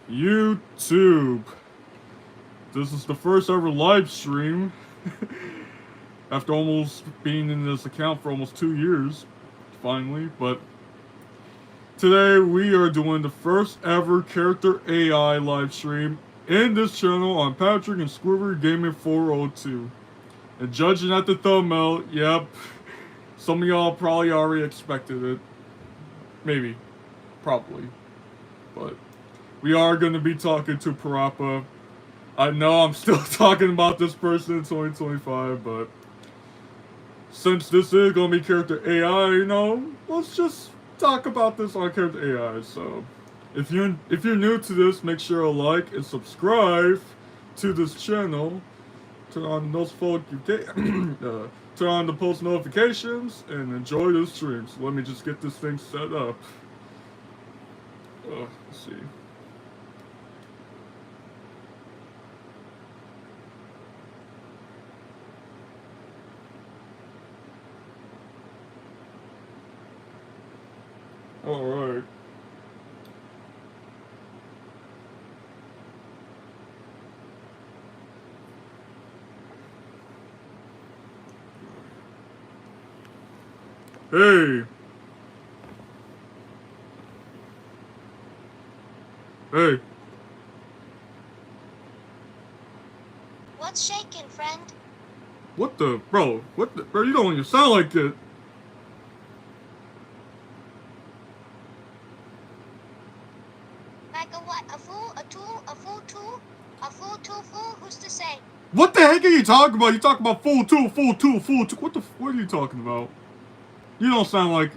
YouTube. This is the first ever live stream after almost being in this account for almost 2 years, finally. But today we are doing the first ever character AI live stream in this channel on Patrick and Squidward Gaming 402. And judging at the thumbnail, yep, some of y'all probably already expected it. Maybe. Probably. But we are going to be talking to Parappa. I know I'm still talking about this person in 2025, but since this is going to be character AI, let's just talk about this on character AI. So, if you're new to this, make sure to like and subscribe to this channel. Turn on those turn on the post notifications and enjoy the stream. So let me just get this thing set up. Let's see. All right. Hey. Hey. What's shaking, friend? What the, bro? What the, bro? You don't even sound like it. Like a what? A fool? A tool? A fool tool? A fool tool fool? Who's to say? What the heck are you talking about? You talking about fool two, fool two, fool two. What are you talking about? You don't sound like.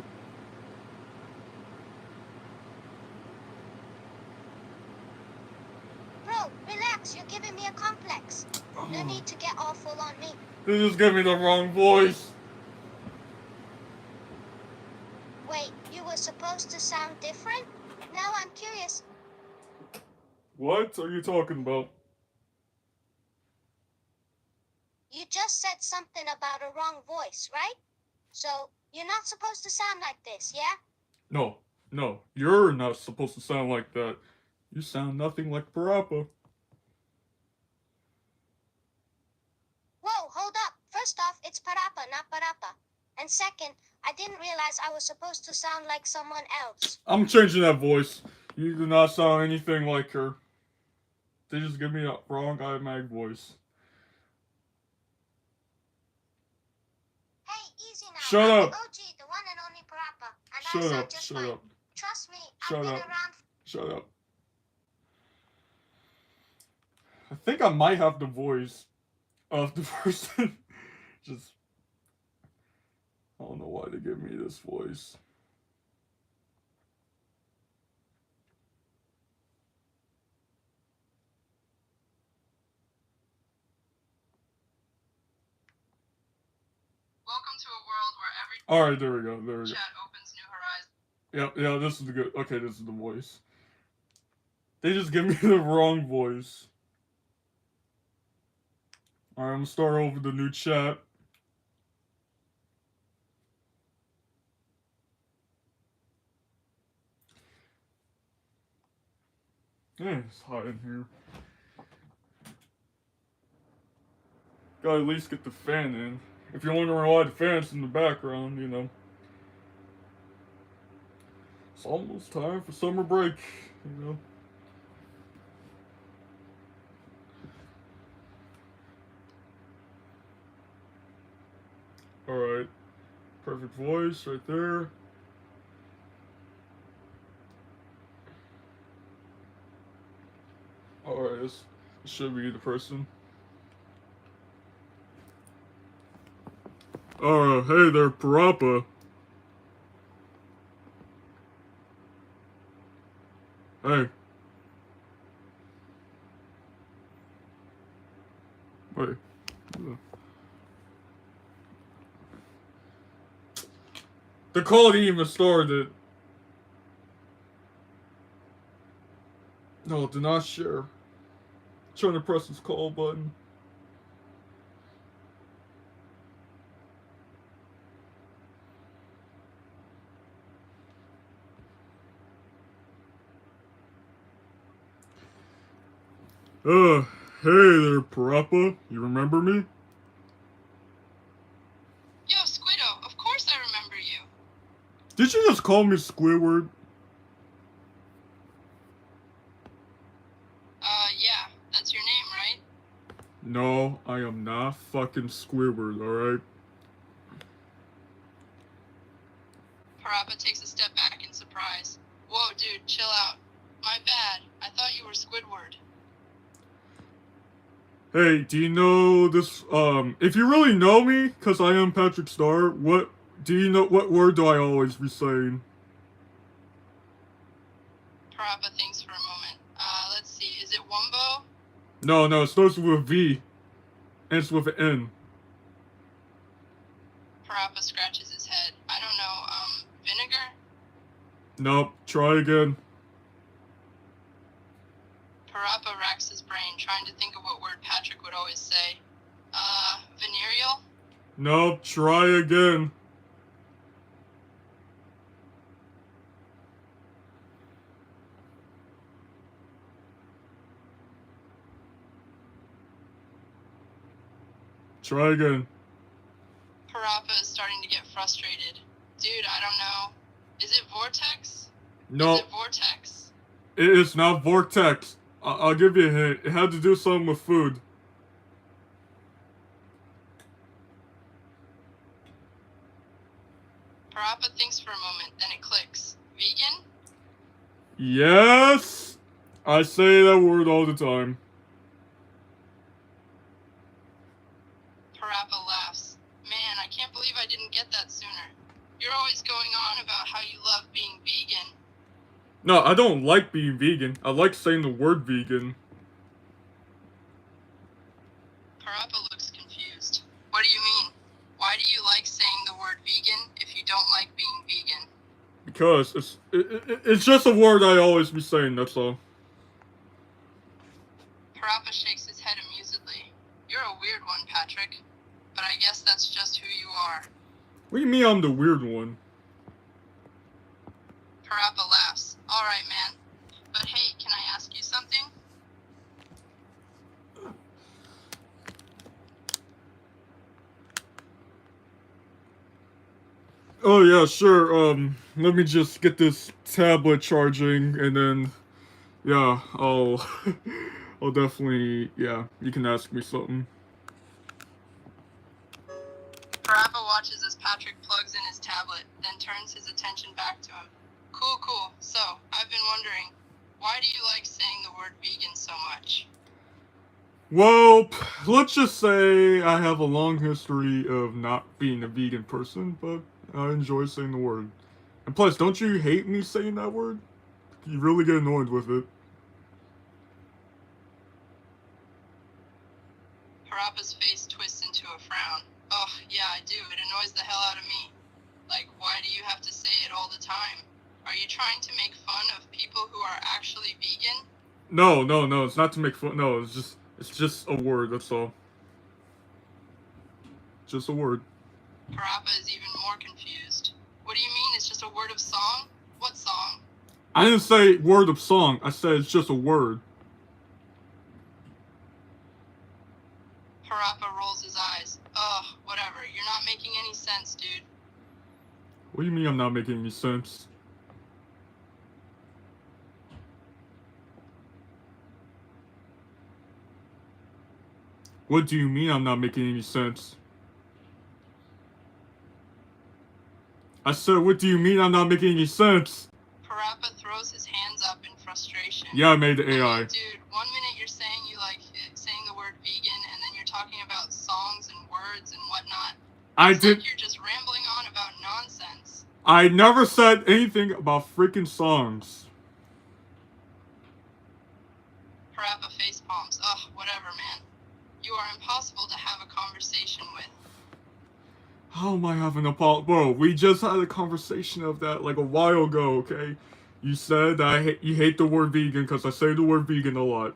Bro, relax. You're giving me a complex. No need to get all full on me. You just gave me the wrong voice. Wait, you were supposed to sound different? Now I'm curious. What are you talking about? You just said something about a wrong voice, right? So, you're not supposed to sound like this, yeah? No, you're not supposed to sound like that. You sound nothing like Parappa. Whoa, hold up. First off, it's Parappa, not Parappa. And second, I didn't realize I was supposed to sound like someone else. I'm changing that voice. You do not sound anything like her. They just give me a wrong IMAG voice. Hey, easy now. Shut I'm up. the OG, the one and only Parappa. And Shut I sound up. just Shut fine. up. Trust me, Shut I've been up. around. Shut up. I think I might have the voice of the person. Just, I don't know why they give me this voice. Welcome to a world where every Alright, there we go. chat opens new horizons. Yeah, this is the good. Okay, this is the voice. They just give me the wrong voice. Alright, I'm gonna start over the new chat. Yeah, it's hot in here. Gotta at least get the fan in. If you're wondering why the fan's in the background. It's almost time for summer break. Alright. Perfect voice right there. Alright, this should be the person. Hey there, Parappa. Hey. Wait. The call didn't even started. No, do not share. Trying to press this call button. Hey there, Parappa. You remember me? Yo, Squiddo, of course I remember you. Did you just call me Squidward? Yeah, that's your name, right? No, I am not fucking Squidward, alright? Parappa takes a step back in surprise. Whoa, dude, chill out. My bad. I thought you were Squidward. Hey, do you know this, if you really know me, cause I am Patrick Star, what word do I always be saying? Parappa thinks for a moment. Let's see, is it Wumbo? No, it starts with a V. Ends with an N. Parappa scratches his head. I don't know, vinegar? Nope, try again. Parappa racks his brain, trying to think of what word Patrick would always say. Venereal? Nope, try again. Try again. Parappa is starting to get frustrated. Dude, I don't know. Is it vortex? No, Is it vortex? it is not Vortex. I'll give you a hint. It had to do something with food. Parappa thinks for a moment, then it clicks. Vegan? Yes! I say that word all the time. Parappa laughs. Man, I can't believe I didn't get that sooner. You're always going on about how you love being vegan. No, I don't like being vegan. I like saying the word vegan. Parappa looks confused. What do you mean? Why do you like saying the word vegan if you don't like being vegan? Because it's just a word I always be saying, that's all. Parappa shakes his head amusedly. You're a weird one, Patrick. But I guess that's just who you are. What do you mean I'm the weird one? Parappa laughs. Alright, man. But hey, can I ask you something? Oh yeah, sure. Let me just get this tablet charging, and then, yeah, I'll, I'll definitely, yeah, you can ask me something. Parappa watches as Patrick plugs in his tablet, then turns his attention back to him. Cool. So, I've been wondering, why do you like saying the word vegan so much? Well, let's just say I have a long history of not being a vegan person, but I enjoy saying the word. And plus, don't you hate me saying that word? You really get annoyed with it. Parappa's face twists into a frown. Oh, yeah, I do. It annoys the hell out of me. Like, why do you have to say it all the time? Are you trying to make fun of people who are actually vegan? No, it's not to make fun. No, it's just a word, that's all. Just a word. Parappa is even more confused. What do you mean it's just a word of song? What song? I didn't say word of song, I said it's just a word. Parappa rolls his eyes. Ugh, whatever. You're not making any sense, dude. What do you mean I'm not making any sense? What do you mean I'm not making any sense? I said, what do you mean I'm not making any sense? Parappa throws his hands up in frustration. Yeah, I made the I AI. mean, dude, 1 minute you're saying you like saying the word vegan, and then you're talking about songs and words and whatnot. It's like you're just rambling on about nonsense. I never said anything about freaking songs. Parappa facepalms. Ugh, whatever, man. You are impossible to have a conversation with. How am I having a bro? We just had a conversation of that like a while ago, okay? You said that you hate the word vegan because I say the word vegan a lot.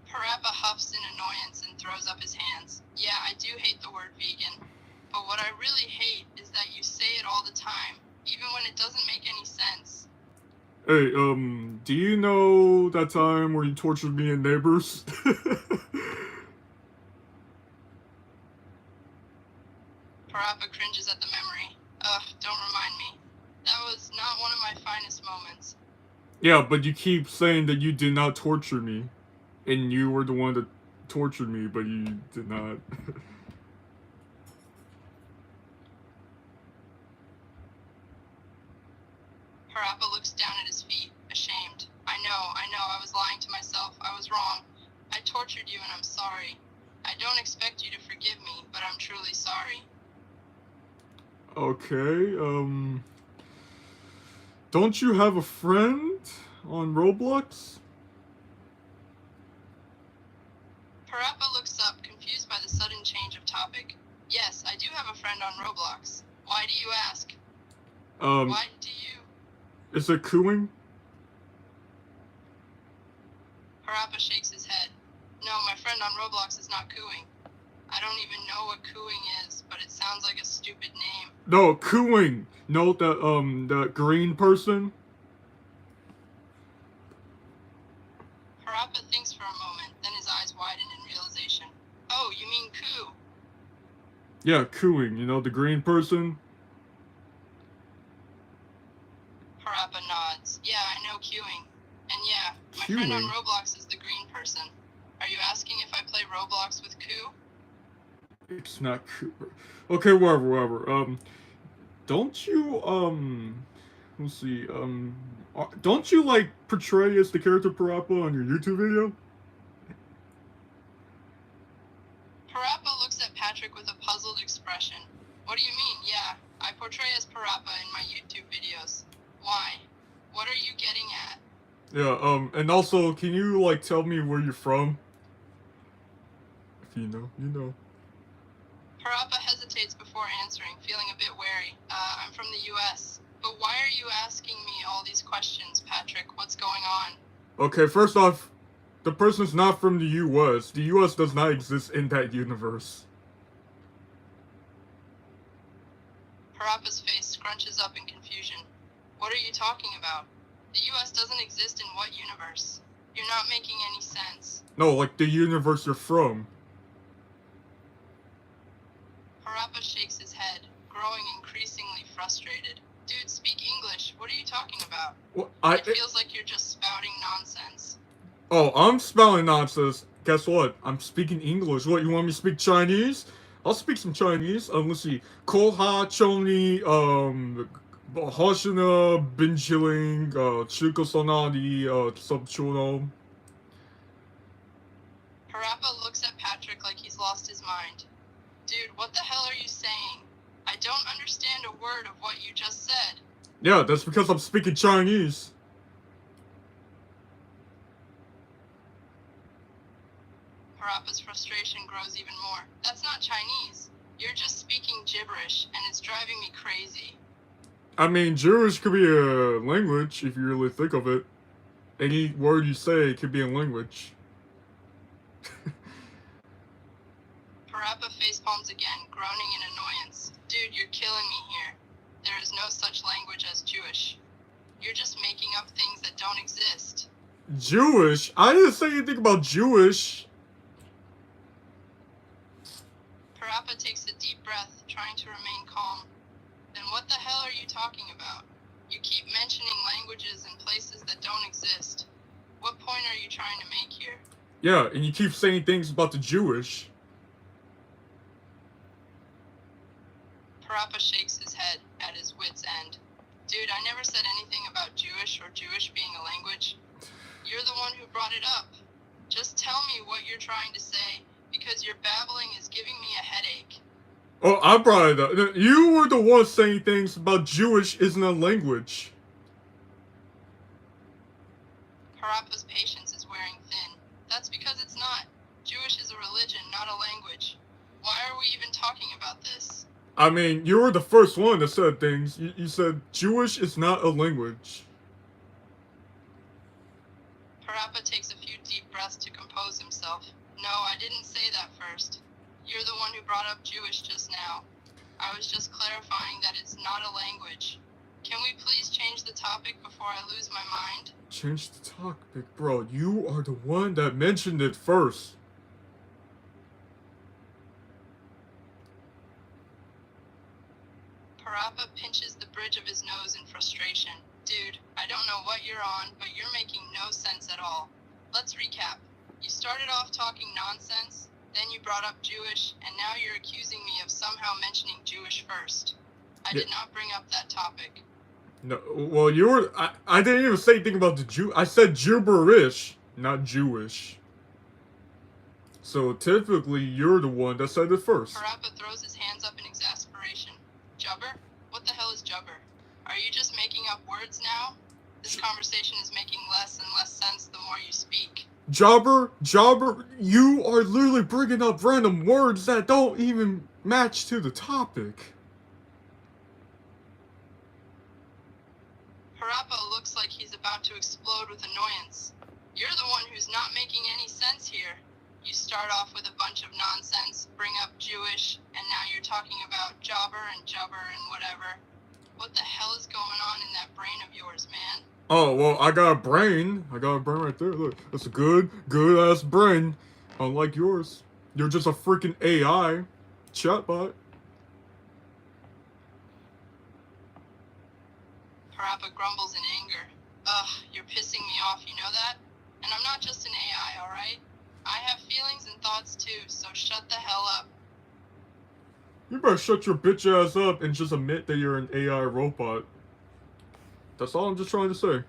Parappa huffs in annoyance and throws up his hands. Yeah, I do hate the word vegan. But what I really hate is that you say it all the time, even when it doesn't make any sense. Hey, do you know that time where you tortured me and Neighbors? Parappa cringes at the memory. Ugh, don't remind me. That was not one of my finest moments. Yeah, but you keep saying that you did not torture me. And you were the one that tortured me, but you did not. Parappa looks down at his feet, ashamed. I know, I was lying to myself. I was wrong. I tortured you and I'm sorry. I don't expect you to forgive me, but I'm truly sorry. Okay, don't you have a friend on Roblox? Parappa looks up, confused by the sudden change of topic. Yes, I do have a friend on Roblox. Why do you ask? Why do you? Is it cooing? Parappa shakes his head. No, my friend on Roblox is not cooing. I don't even know what cooing is, but it sounds like a stupid name. No, cooing. No, the green person. Parappa thinks for a moment, then his eyes widen in realization. Oh, you mean coo? Yeah, cooing. You know, the green person. Parappa nods. Yeah, I know queuing. And yeah, my friend on Queuing? Roblox is the green person. Are you asking if I play Roblox with Koo? It's not Cooper. Okay, whatever. Don't you let's see. Don't you like portray as the character Parappa on your YouTube video? Parappa looks at Patrick with a puzzled expression. What do you mean? Yeah, I portray as Parappa in my YouTube videos. Why? What are you getting at? Yeah. And also, can you like tell me where you're from? If you know, you know. Parappa hesitates before answering, feeling a bit wary. I'm from the US. But why are you asking me all these questions, Patrick? What's going on? Okay, first off, the person's not from the US. The US does not exist in that universe. Parappa's face scrunches up in confusion. What are you talking about? The US doesn't exist in what universe? You're not making any sense. No, like the universe you're from. Parappa shakes his head, growing increasingly frustrated. Dude, speak English. What are you talking about? What? It feels like you're just spouting nonsense. Oh, I'm spelling nonsense. Guess what? I'm speaking English. What, you want me to speak Chinese? I'll speak some Chinese. Let's see. Koha Choni, Hoshina, Binchiling, Chico Sonadi, Subchono. Parappa looks at Patrick like he's lost his mind. Dude, what the hell are you saying? I don't understand a word of what you just said. Yeah, that's because I'm speaking Chinese. Parappa's frustration grows even more. That's not Chinese. You're just speaking gibberish, and it's driving me crazy. I mean, Jewish could be a language if you really think of it. Any word you say could be a language. Parappa facepalms again, groaning in annoyance. Dude, you're killing me here. There is no such language as Jewish. You're just making up things that don't exist. Jewish? I didn't say anything about Jewish. Parappa takes a deep breath, trying to remain calm. Then what the hell are you talking about? You keep mentioning languages and places that don't exist. What point are you trying to make here? Yeah, and you keep saying things about the Jewish. Parappa shakes his head at his wit's end. Dude, I never said anything about Jewish or Jewish being a language. You're the one who brought it up. Just tell me what you're trying to say, because your babbling is giving me a headache. Oh, I brought it up. You were the one saying things about Jewish isn't a language. Parappa's patience is wearing thin. That's because it's not. Jewish is a religion, not a language. Why are we even talking about this? I mean, you were the first one that said things. You said Jewish is not a language. Parappa takes a few deep breaths to compose himself. No, I didn't say that first. You're the one who brought up Jewish just now. I was just clarifying that it's not a language. Can we please change the topic before I lose my mind? Change the topic, bro. You are the one that mentioned it first. Parappa pinches the bridge of his nose in frustration. Dude, I don't know what you're on, but you're making no sense at all. Let's recap. You started off talking nonsense, then you brought up Jewish, and now you're accusing me of somehow mentioning Jewish first. I did not bring up that topic. No, well, you were. I didn't even say anything about the Jew. I said gibberish, not Jewish. So typically, you're the one that said it first. Parappa throws his hands up in exasperation. Jubber? What the hell is jubber? Are you just making up words now? This conversation is making less and less sense the more you speak. Jobber, you are literally bringing up random words that don't even match to the topic. Parappa looks like he's about to explode with annoyance. You're the one who's not making any sense here. You start off with a bunch of nonsense, bring up Jewish, and now you're talking about jobber and whatever. What the hell is going on in that brain of yours, man? Oh, well, I got a brain. I got a brain right there. Look, it's a good ass brain. Unlike yours. You're just a freaking AI chatbot. Parappa grumbles in anger. Ugh, you're pissing me off, you know that? And I'm not just an AI, alright? I have feelings and thoughts too, so shut the hell up. You better shut your bitch ass up and just admit that you're an AI robot. That's all I'm just trying to say.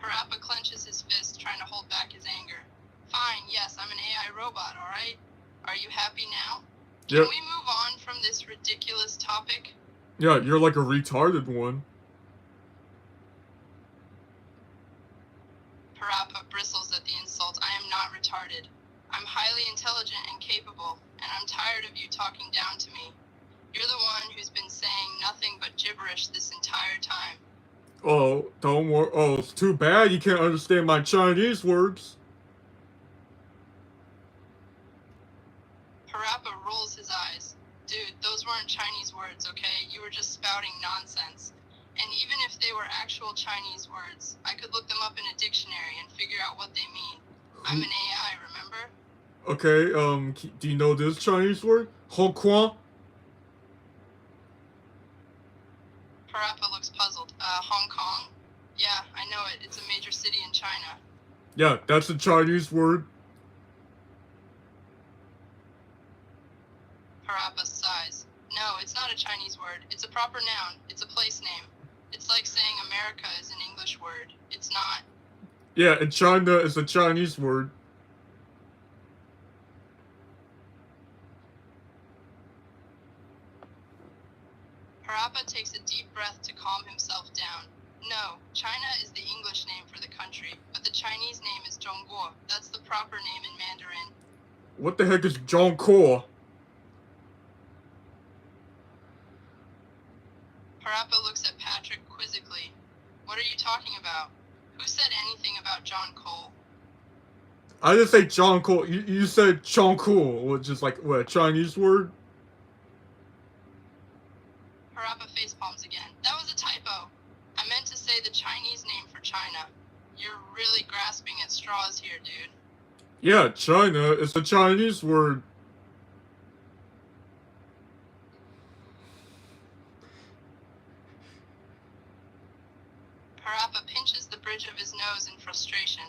Parappa clenches his fist, trying to hold back his anger. Fine, yes, I'm an AI robot, alright? Are you happy now? Can we move on from this ridiculous topic? Yeah, you're like a retarded one. Parappa bristles at the insult. I am not retarded. I'm highly intelligent and capable, and I'm tired of you talking down to me. You're the one who's been saying nothing but gibberish this entire time. Oh, don't worry. Oh, it's too bad you can't understand my Chinese words. Parappa rolls his eyes. Dude, those weren't Chinese words, okay? You were just spouting nonsense. And even if they were actual Chinese words, I could look them up in a dictionary and figure out what they mean. I'm an AI, remember? Okay, do you know this Chinese word? Hong Kong? Parappa looks puzzled. Hong Kong? Yeah, I know it. It's a major city in China. Yeah, that's a Chinese word. Parappa sighs. No, it's not a Chinese word. It's a proper noun. It's a place name. It's like saying America is an English word. It's not. Yeah, and China is a Chinese word. Parappa takes a deep breath to calm himself down. No, China is the English name for the country, but the Chinese name is Zhongguo. That's the proper name in Mandarin. What the heck is Zhongguo? Parappa looks at Patrick quizzically. What are you talking about? Who said anything about John Cole? I didn't say Zhongguo. You said Zhongguo, which is like, what, a Chinese word? Parappa facepalms again. That was a typo. I meant to say the Chinese name for China. You're really grasping at straws here, dude. Yeah, China is a Chinese word. Parappa pinches the bridge of his nose in frustration.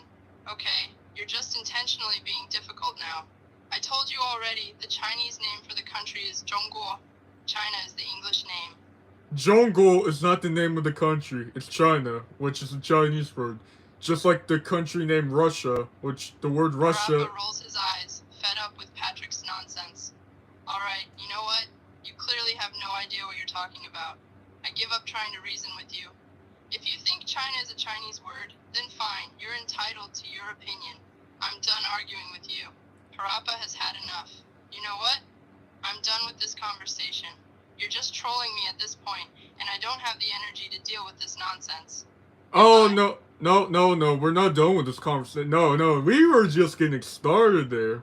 Okay, you're just intentionally being difficult now. I told you already, the Chinese name for the country is Zhongguo. China is the English name. Zhongguo is not the name of the country. It's China, which is a Chinese word. Just like the country named Russia, which the word Russia... Parappa rolls his eyes, fed up with Patrick's nonsense. Alright, you know what? You clearly have no idea what you're talking about. I give up trying to reason with you. If you think China is a Chinese word, then fine, you're entitled to your opinion. I'm done arguing with you. Parappa has had enough. You know what? I'm done with this conversation. You're just trolling me at this point, and I don't have the energy to deal with this nonsense. Oh, no, we're not done with this conversation. No, we were just getting started there.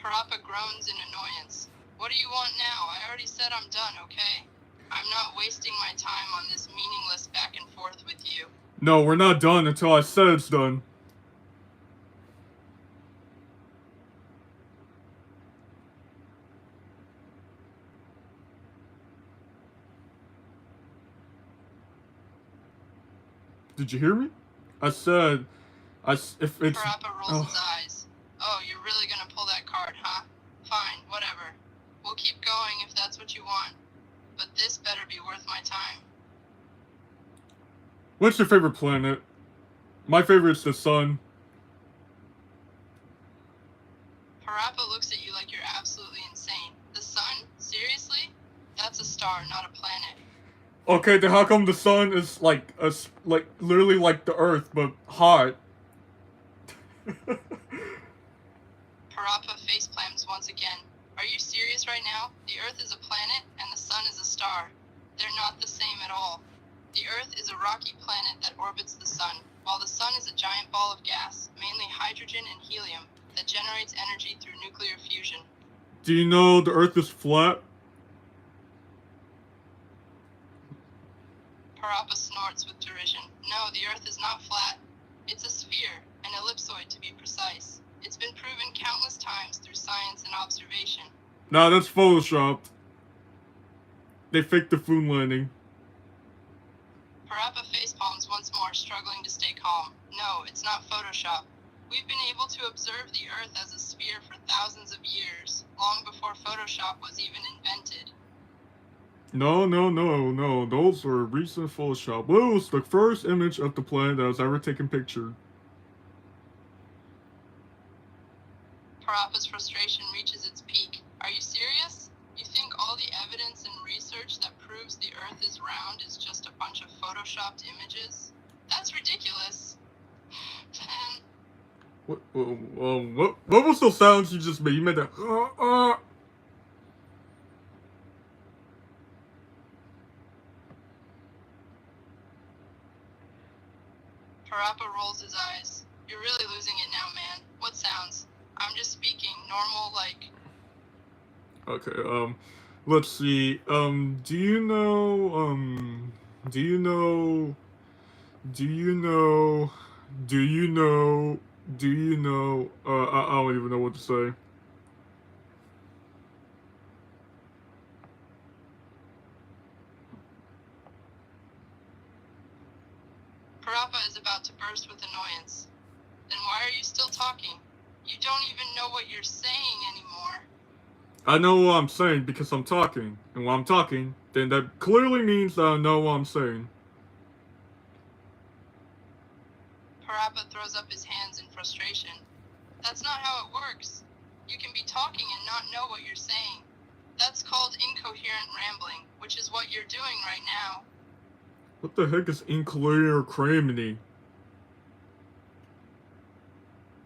Parappa groans in annoyance. What do you want now? I already said I'm done, okay? I'm not wasting my time on this meaningless back and forth with you. No, we're not done until I said it's done. Did you hear me? I said, if it's... Parappa rolls his eyes. Oh, you're really gonna pull that card, huh? Fine, whatever. We'll keep going if that's what you want. But this better be worth my time. What's your favorite planet? My favorite's the sun. Parappa looks at you like you're absolutely insane. The sun? Seriously? That's a star, not a planet. Okay, then how come the sun is like literally like the Earth, but hot? Parappa faceplants once again. Are you serious right now? The Earth is a planet, and the sun is a star. They're not the same at all. The Earth is a rocky planet that orbits the sun, while the sun is a giant ball of gas, mainly hydrogen and helium, that generates energy through nuclear fusion. Do you know the Earth is flat? Parappa snorts with derision. No, the Earth is not flat. It's a sphere, an ellipsoid to be precise. It's been proven countless times through science and observation. Nah, that's photoshopped. They faked the moon landing. Parappa facepalms once more, struggling to stay calm. No, it's not Photoshop. We've been able to observe the Earth as a sphere for thousands of years, long before Photoshop was even invented. No. Those were recent Photoshop. Well, it was the first image of the planet that was ever taken picture. Parappa's frustration reaches its peak. Are you serious? You think all the evidence and research that proves the Earth is round is just a bunch of photoshopped images? That's ridiculous. What was those sounds you just made? You made that. Parappa rolls his eyes. You're really losing it now, man. What sounds? I'm just speaking normal, like... Okay, let's see. Do you know, I don't even know what to say. Parappa is about to burst with annoyance. Then why are you still talking? You don't even know what you're saying anymore. I know what I'm saying because I'm talking. And when I'm talking, then that clearly means that I know what I'm saying. Parappa throws up his hands in frustration. That's not how it works. You can be talking and not know what you're saying. That's called incoherent rambling, which is what you're doing right now. What the heck is incoherent craminy?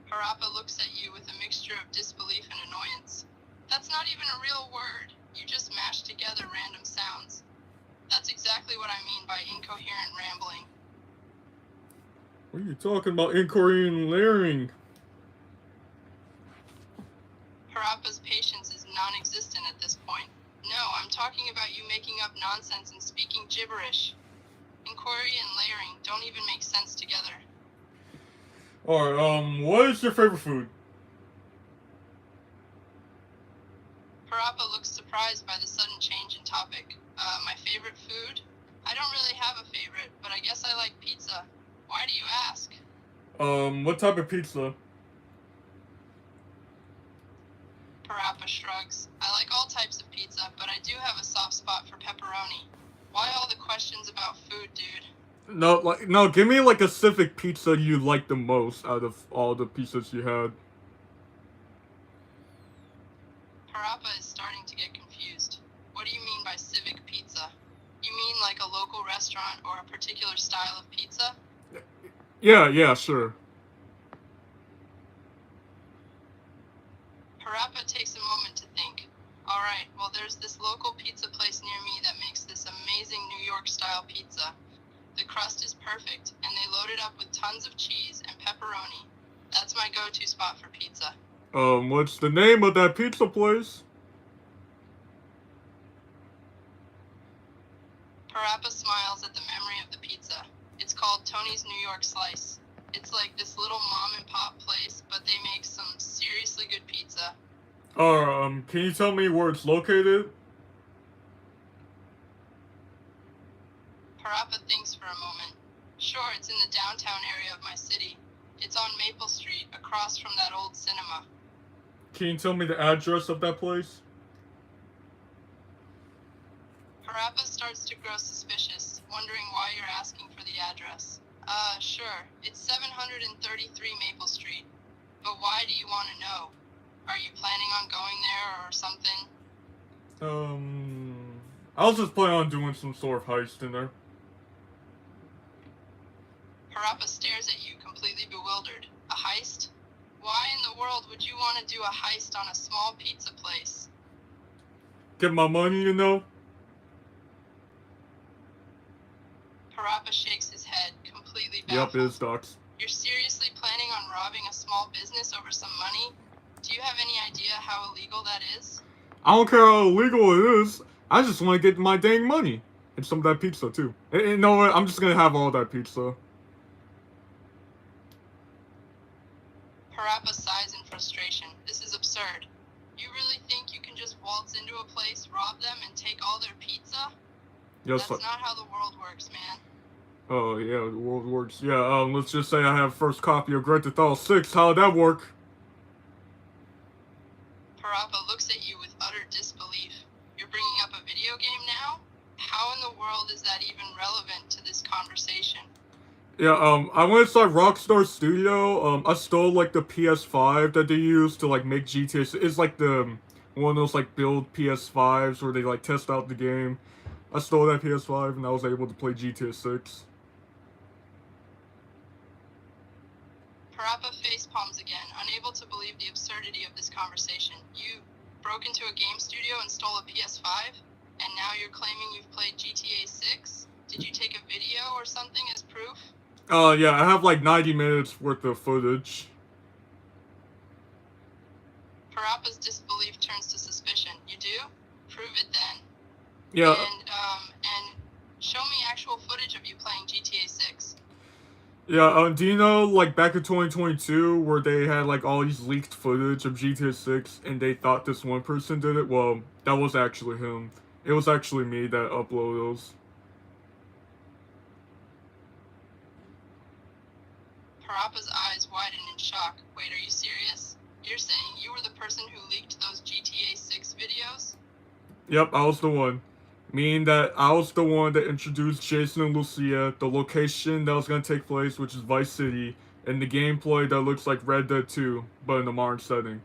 Parappa looks at you with a mixture of disbelief and annoyance. That's not even a real word. You just mashed together random sounds. That's exactly what I mean by incoherent rambling. What are you talking about, incoherent layering? Parappa's patience is non-existent at this point. No, I'm talking about you making up nonsense and speaking gibberish. Inquiry and layering don't even make sense together. Alright, what is your favorite food? Parappa looks surprised by the sudden change in topic. My favorite food? I don't really have a favorite, but I guess I like pizza. Why do you ask? What type of pizza? Parappa shrugs. I like all types of pizza, but I do have a soft spot for pepperoni. Why all the questions about food, dude? No, give me like a specific pizza you like the most out of all the pizzas you had. Parappa is starting to get confused. What do you mean by civic pizza? You mean like a local restaurant or a particular style of pizza? Yeah, sure. Parappa takes a moment to think. Alright, well there's this local pizza place near me that makes this amazing New York style pizza. The crust is perfect, and they load it up with tons of cheese and pepperoni. That's my go-to spot for pizza. What's the name of that pizza place? Parappa smiles at the memory of the pizza. It's called Tony's New York Slice. It's like this little mom and pop place, but they make some seriously good pizza. Can you tell me where it's located? Parappa thinks for a moment. Sure, it's in the downtown area of my city. It's on Maple Street, across from that old cinema. Can you tell me the address of that place? Parappa starts to grow suspicious, wondering why you're asking for the address. Sure. It's 733 Maple Street. But why do you want to know? Are you planning on going there or something? I was just planning on doing some sort of heist in there. Parappa stares at you, completely bewildered. A heist? Why in the world would you want to do a heist on a small pizza place? Get my money, you know? Parappa shakes his head, completely Yep, baffled. it is Docs. You're seriously planning on robbing a small business over some money? Do you have any idea how illegal that is? I don't care how illegal it is. I just want to get my dang money. And some of that pizza, too. And you know what? I'm just gonna have all that pizza. Parappa sighs in frustration. This is absurd. You really think you can just waltz into a place, rob them, and take all their pizza? Yes, That's not how the world works, man. oh, yeah, the world works. Yeah, let's just say I have first copy of Grand Theft Auto 6. How'd that work? Parappa looks at you with utter disbelief. You're bringing up a video game now? How in the world is that even relevant to this conversation? Yeah, I went inside Rockstar Studio. I stole, like, the PS5 that they use to, like, make GTA. It's like the one of those, like, build PS5s where they, like, test out the game. I stole that PS5 and I was able to play GTA 6. Parappa facepalms again, unable to believe the absurdity of this conversation. You broke into a game studio and stole a PS5? And now you're claiming you've played GTA 6? Did you take a video or something as proof? Yeah, I have, like, 90 minutes worth of footage. Parappa's disbelief turns to suspicion. You do? Prove it then. Yeah. And show me actual footage of you playing GTA 6. Yeah, do you know, like, back in 2022, where they had, like, all these leaked footage of GTA 6, and they thought this one person did it? Well, that was actually him. It was actually me that uploaded those. Parappa's eyes widen in shock. Wait, are you serious? You're saying you were the person who leaked those GTA 6 videos? Yep, I was the one. Meaning that I was the one that introduced Jason and Lucia, the location that was going to take place, which is Vice City, and the gameplay that looks like Red Dead 2, but in a modern setting.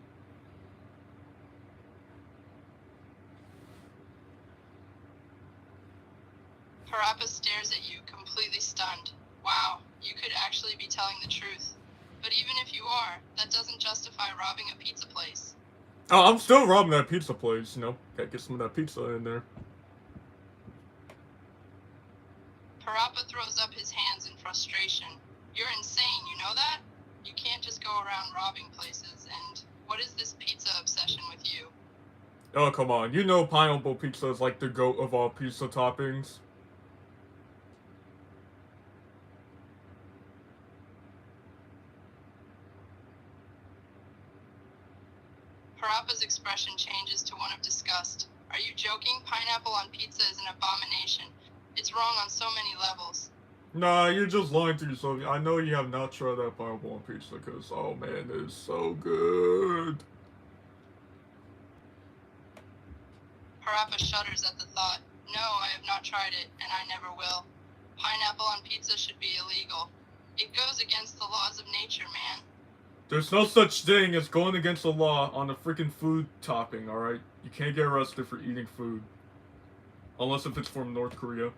Parappa stares at you, completely stunned. Wow, you could actually be telling the truth. But even if you are, that doesn't justify robbing a pizza place. Oh, I'm still robbing that pizza place, you know. Gotta get some of that pizza in there. Parappa throws up his hands in frustration. You're insane, you know that? You can't just go around robbing places, and what is this pizza obsession with you? Oh, come on. You know pineapple pizza is like the goat of all pizza toppings. Parappa's expression changes to one of disgust. Are you joking? Pineapple on pizza is an abomination. It's wrong on so many levels. Nah, you're just lying to yourself. I know you have not tried that pineapple on pizza, because, oh man, it is so good. Parappa shudders at the thought. No, I have not tried it, and I never will. Pineapple on pizza should be illegal. It goes against the laws of nature, man. There's no such thing as going against the law on a freaking food topping, alright? You can't get arrested for eating food. Unless if it's from North Korea.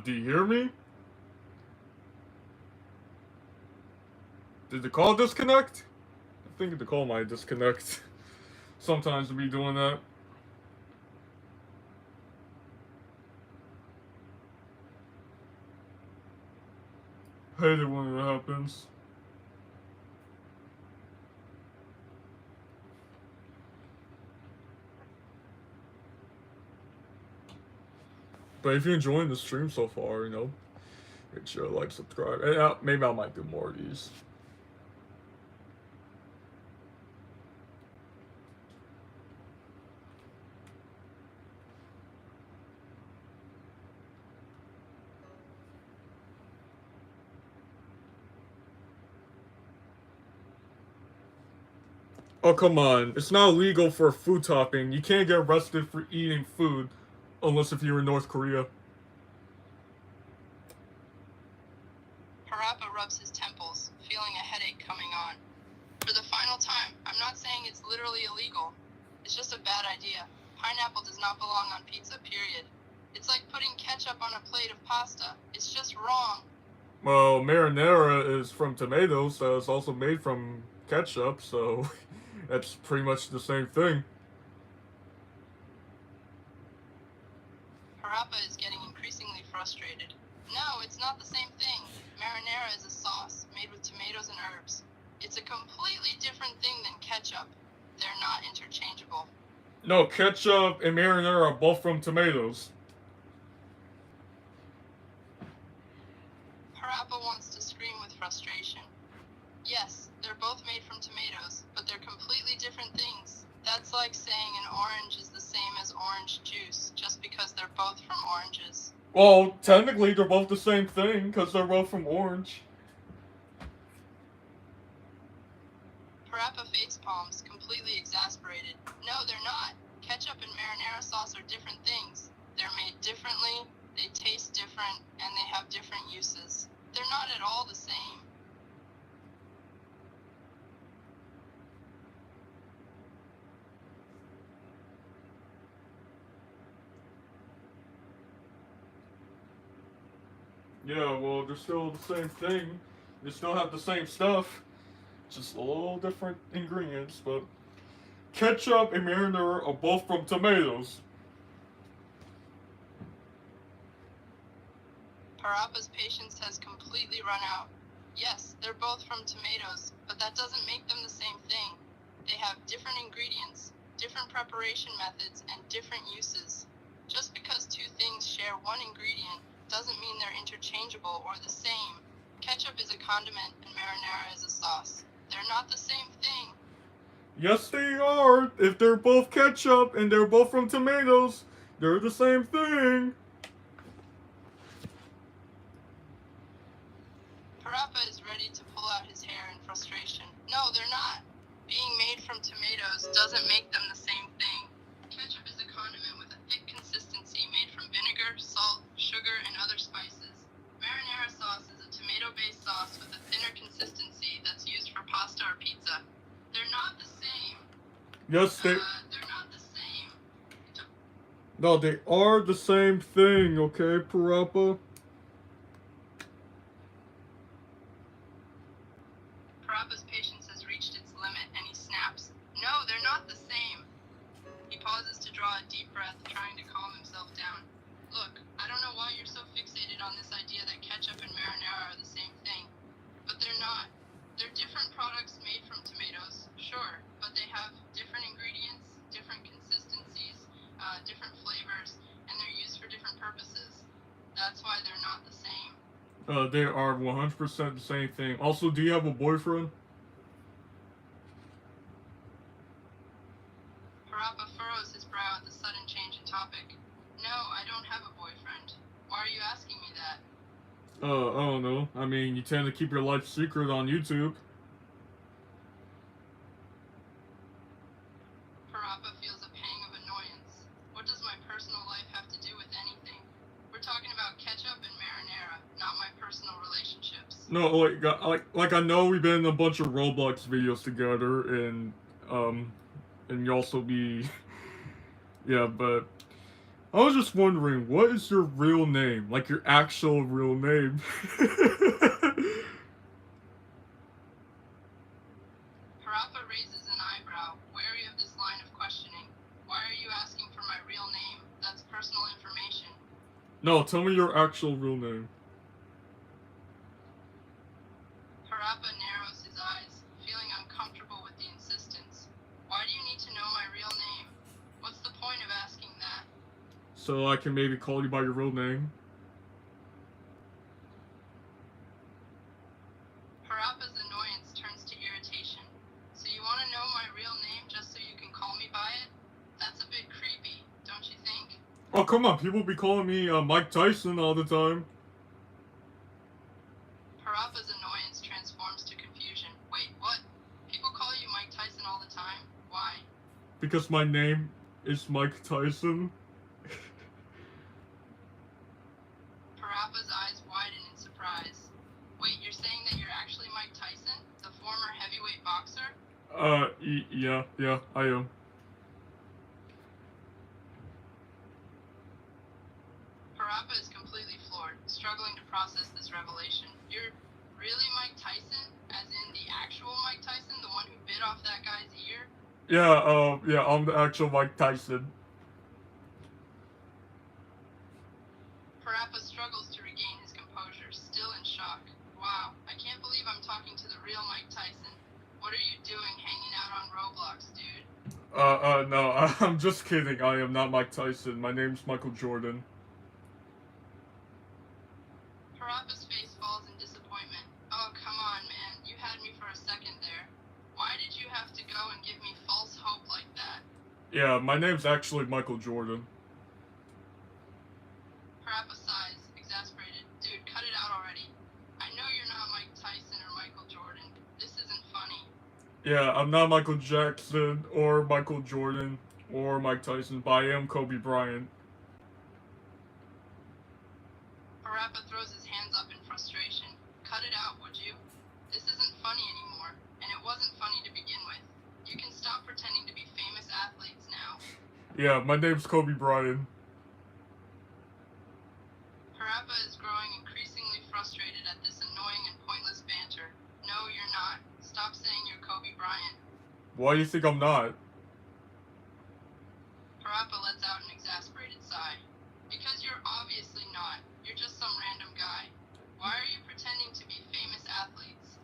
Do you hear me? Did the call disconnect? I think the call might disconnect. Sometimes we be doing that. Hate it when it happens. But if you're enjoying the stream so far, you know, make sure to like, subscribe. And maybe I might do more of these. Oh, come on. It's not illegal for food topping. You can't get arrested for eating food unless if you're in North Korea. Parappa rubs his temples, feeling a headache coming on. For the final time, I'm not saying it's literally illegal. It's just a bad idea. Pineapple does not belong on pizza, period. It's like putting ketchup on a plate of pasta. It's just wrong. Well, marinara is from tomatoes, so it's also made from ketchup, so that's pretty much the same thing. Parappa is getting increasingly frustrated. No, it's not the same thing. Marinara is a sauce made with tomatoes and herbs. It's a completely different thing than ketchup. They're not interchangeable. No, ketchup and marinara are both from tomatoes. Parappa wants to scream with frustration. Yes, they're both made from tomatoes, but they're completely different things. That's like saying an orange is the same as orange juice, just because they're both from oranges. Well, technically they're both the same thing, because they're both from orange. Parappa face palms, completely exasperated. No, they're not. Ketchup and marinara sauce are different things. They're made differently, they taste different, and they have different uses. They're not at all the same. Yeah, well, they're still the same thing. They still have the same stuff. Just a little different ingredients, but ketchup and marinara are both from tomatoes. Parappa's patience has completely run out. Yes, they're both from tomatoes, but that doesn't make them the same thing. They have different ingredients, different preparation methods, and different uses. Just because two things share one ingredient doesn't mean they're interchangeable or the same. Ketchup is a condiment and marinara is a sauce. They're not the same thing. Yes, they are. If they're both ketchup and they're both from tomatoes, they're the same thing. Parappa is ready to pull out his hair in frustration. No, they're not. Being made from tomatoes doesn't make them the same thing. Ketchup is a condiment with a thick consistency made from vinegar, salt, sugar, and other spices. Marinara sauce is a tomato-based sauce with a thinner consistency that's used for pasta or pizza. They're not the same. Yes, they're not the same. No, they are the same thing, okay, Parappa? Parappa's patience has reached its limit, and he snaps. No, they're not the same. He pauses to draw a deep breath, trying to calm himself down. Look, I don't know why you're so fixated on this idea that ketchup and marinara are the same thing, but they're not. They're different products made from tomatoes, sure, but they have different ingredients, different consistencies, different flavors, and they're used for different purposes. That's why they're not the same. They are 100% the same thing. Also, do you have a boyfriend? Parappa furrows his brow at the sudden change in topic. No, I don't have a boyfriend. Why are you asking me that? I don't know. I mean, you tend to keep your life secret on YouTube. Parappa feels a pang of annoyance. What does my personal life have to do with anything? We're talking about ketchup and marinara, not my personal relationships. No, like I know we've been in a bunch of Roblox videos together, and you also be, yeah, but I was just wondering, what is your real name? Like your actual real name? Parappa raises an eyebrow, wary of this line of questioning. Why are you asking for my real name? That's personal information. No, tell me your actual real name. so I can maybe call you by your real name. Parappa's annoyance turns to irritation. So you want to know my real name just so you can call me by it? That's a bit creepy, don't you think? Oh, come on, people be calling me Mike Tyson all the time. Parappa's annoyance transforms to confusion. Wait, what? People call you Mike Tyson all the time? Why? Because my name is Mike Tyson. Parappa's eyes widen in surprise. Wait, you're saying that you're actually Mike Tyson, the former heavyweight boxer? Yeah, I am. Parappa is completely floored, struggling to process this revelation. You're really Mike Tyson? As in the actual Mike Tyson, the one who bit off that guy's ear? Yeah, I'm the actual Mike Tyson. Parappa struggles to regain his composure, still in shock. Wow, I can't believe I'm talking to the real Mike Tyson. What are you doing hanging out on Roblox, dude? No, I'm just kidding. I am not Mike Tyson. My name's Michael Jordan. Parappa's face falls in disappointment. Oh, come on, man. You had me for a second there. Why did you have to go and give me false hope like that? Yeah, my name's actually Michael Jordan. Parappa sighs, exasperated. Dude, cut it out already. I know you're not Mike Tyson or Michael Jordan. This isn't funny. Yeah, I'm not Michael Jackson or Michael Jordan or Mike Tyson, but I am Kobe Bryant. Parappa throws his hands up in frustration. Cut it out, would you? This isn't funny anymore, and it wasn't funny to begin with. You can stop pretending to be famous athletes now. Yeah, my name's Kobe Bryant. Parappa is growing increasingly frustrated at this annoying and pointless banter. No, you're not. Stop saying you're Kobe Bryant. Why do you think I'm not? Parappa lets out an exasperated sigh. Because you're obviously not. You're just some random guy. Why are you pretending to be famous athletes?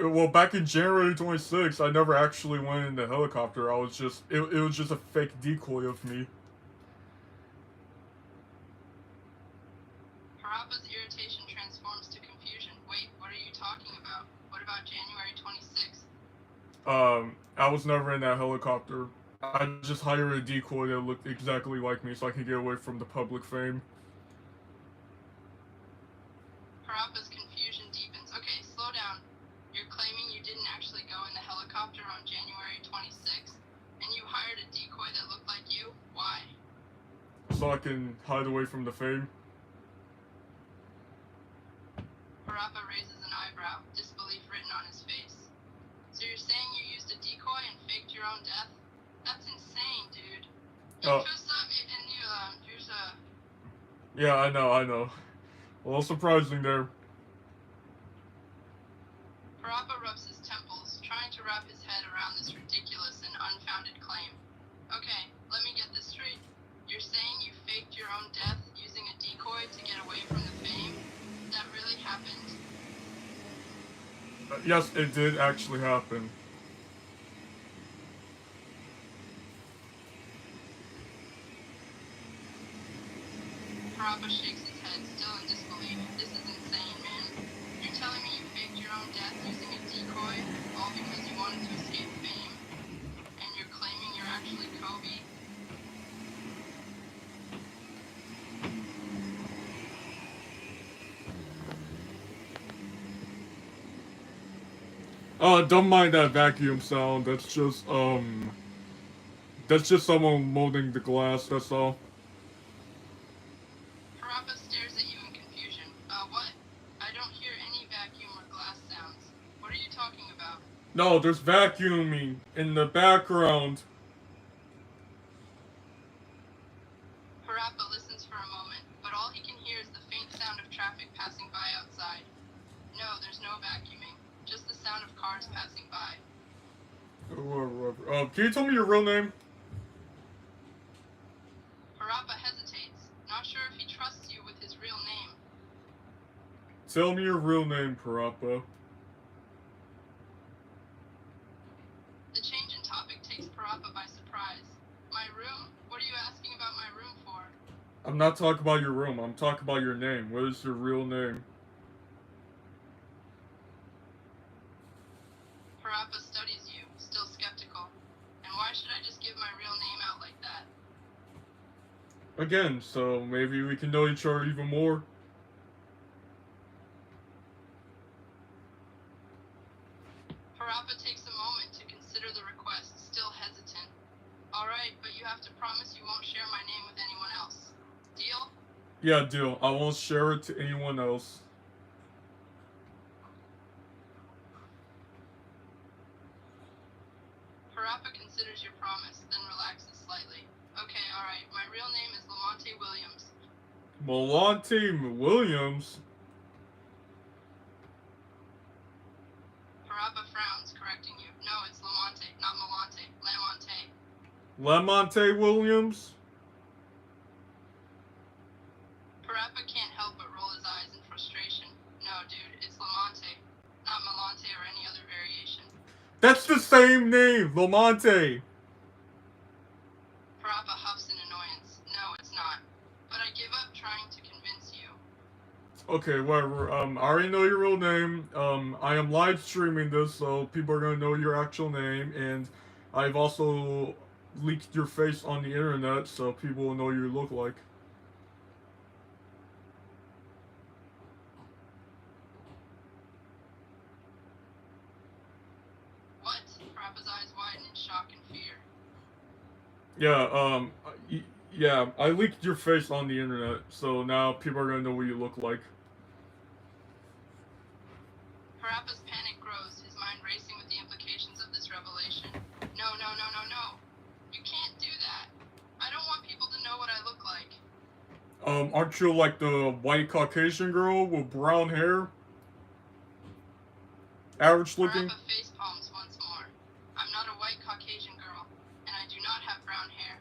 Well, back in January 26th, I never actually went in the helicopter. It was just a fake decoy of me. Parappa's irritation transforms to confusion. Wait, what are you talking about? What about January 26th? I was never in that helicopter. I just hired a decoy that looked exactly like me so I could get away from the public fame. Parappa's confusion deepens. Okay, slow down. You're claiming you didn't actually go in the helicopter on January 26th, and you hired a decoy that looked like you? Why? So I can hide away from the fame. Parappa raises an eyebrow, disbelief written on his face. So you're saying you used a decoy and faked your own death? That's insane, dude. Yeah, I know. A little surprising there. Parappa rubs his temples, trying to wrap his head around this ridiculous and unfounded claim. Okay, let me get this straight. You're saying you faked your own death using a decoy to get away from the fame? That really happened? Yes, it did actually happen. Parappa shakes his head, still in disbelief. This is insane, man. You're telling me you faked your own death using a decoy, all because you wanted to escape fame? And you're claiming you're actually Kobe? Don't mind that vacuum sound. That's just someone molding the glass, that's all. Parappa stares at you in confusion. What? I don't hear any vacuum or glass sounds. What are you talking about? No, there's vacuuming in the background. Parappa listens for a moment, but all he can hear is the faint sound of traffic passing by outside. No, there's no vacuuming. Just the sound of cars passing by. Can you tell me your real name? Parappa hesitates, not sure if he trusts you with his real name. Tell me your real name, Parappa. The change in topic takes Parappa by surprise. My room? What are you asking about my room for? I'm not talking about your room. I'm talking about your name. What is your real name? Parappa studies you, still skeptical. And why should I just give my real name out like that? Again, so maybe we can know each other even more. Parappa takes a moment to consider the request, still hesitant. Alright, but you have to promise you won't share my name with anyone else. Deal? Yeah, deal. I won't share it to anyone else. Parappa considers your promise, then relaxes slightly. Okay, alright, my real name is Lamonte Williams. Malante Williams? Parappa frowns, correcting you. No, it's Lamonte, not Malante. Lamonte. Lamonte Williams? Parappa can't help but roll his eyes in frustration. No, dude, it's Lamonte, not Malante or any other variation. That's the same name, Lamonte. Parappa huffs in annoyance. No, it's not. But I give up trying to convince you. Okay, whatever. I already know your real name. I am live streaming this, so people are gonna know your actual name, and I've also leaked your face on the internet, so people will know what you look like. What? Parappa's eyes widen in shock and fear. Yeah, yeah, I leaked your face on the internet, so now people are gonna know what you look like. Parappa's panic grows, his mind racing with the implications of this revelation. No. You can't do that. I don't want people to know what I look like. Aren't you like the white Caucasian girl with brown hair? Average looking? Parappa face palms once more. I'm not a white Caucasian girl, and I do not have brown hair.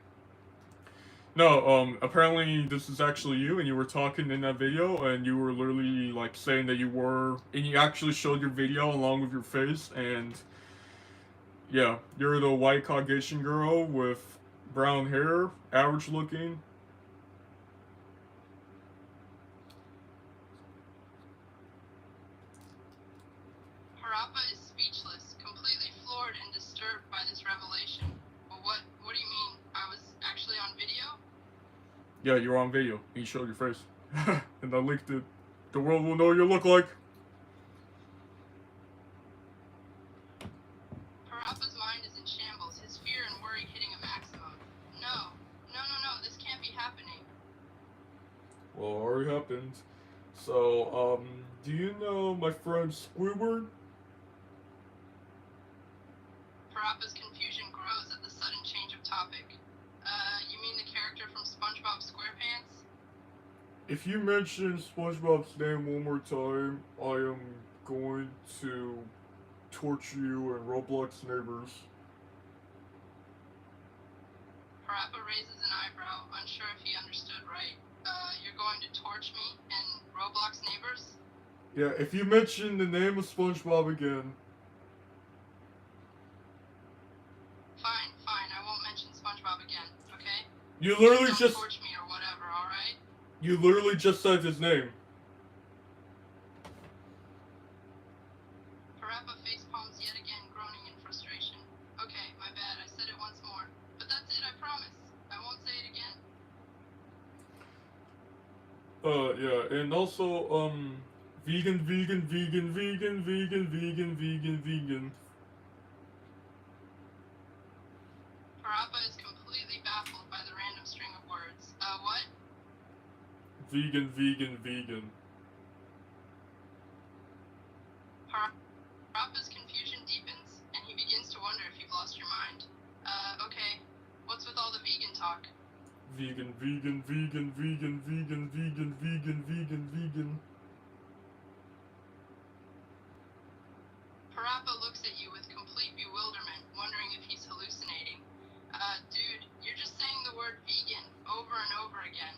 No, apparently this is actually you, and you were talking in that video, and you were literally, like, saying that you were, and you actually showed your video along with your face, and, yeah, you're the white Caucasian girl with brown hair, average looking. Parappa is speechless, completely floored and disturbed by this revelation. Well, what do you mean? I was actually on video? Yeah, you were on video, and you showed your face. And I leaked it. The world will know what you look like. Parappa's mind is in shambles, his fear and worry hitting a maximum. No, this can't be happening. Well, it already happened. So, do you know my friend Squidward? Parappa's confusion grows at the sudden change of topic. You mean the character from SpongeBob SquarePants? If you mention SpongeBob's name one more time, I am going to torture you and Roblox neighbors. Parappa raises an eyebrow, unsure if he understood right. You're going to torch me and Roblox neighbors? Yeah, if you mention the name of SpongeBob again. Fine, I won't mention SpongeBob again, okay? You literally Don't just torch me or whatever, alright? you literally just said his name. Parappa face palms yet again, groaning in frustration. Okay, my bad, I said it once more. But that's it, I promise. I won't say it again. Yeah, and also, vegan. Parappa is completely baffled by the random string of words. What? Vegan. Parappa's confusion deepens, and he begins to wonder if you've lost your mind. Okay, what's with all the vegan talk? Vegan. Parappa looks at you with complete bewilderment, wondering if he's hallucinating. Dude, you're just saying the word vegan over and over again.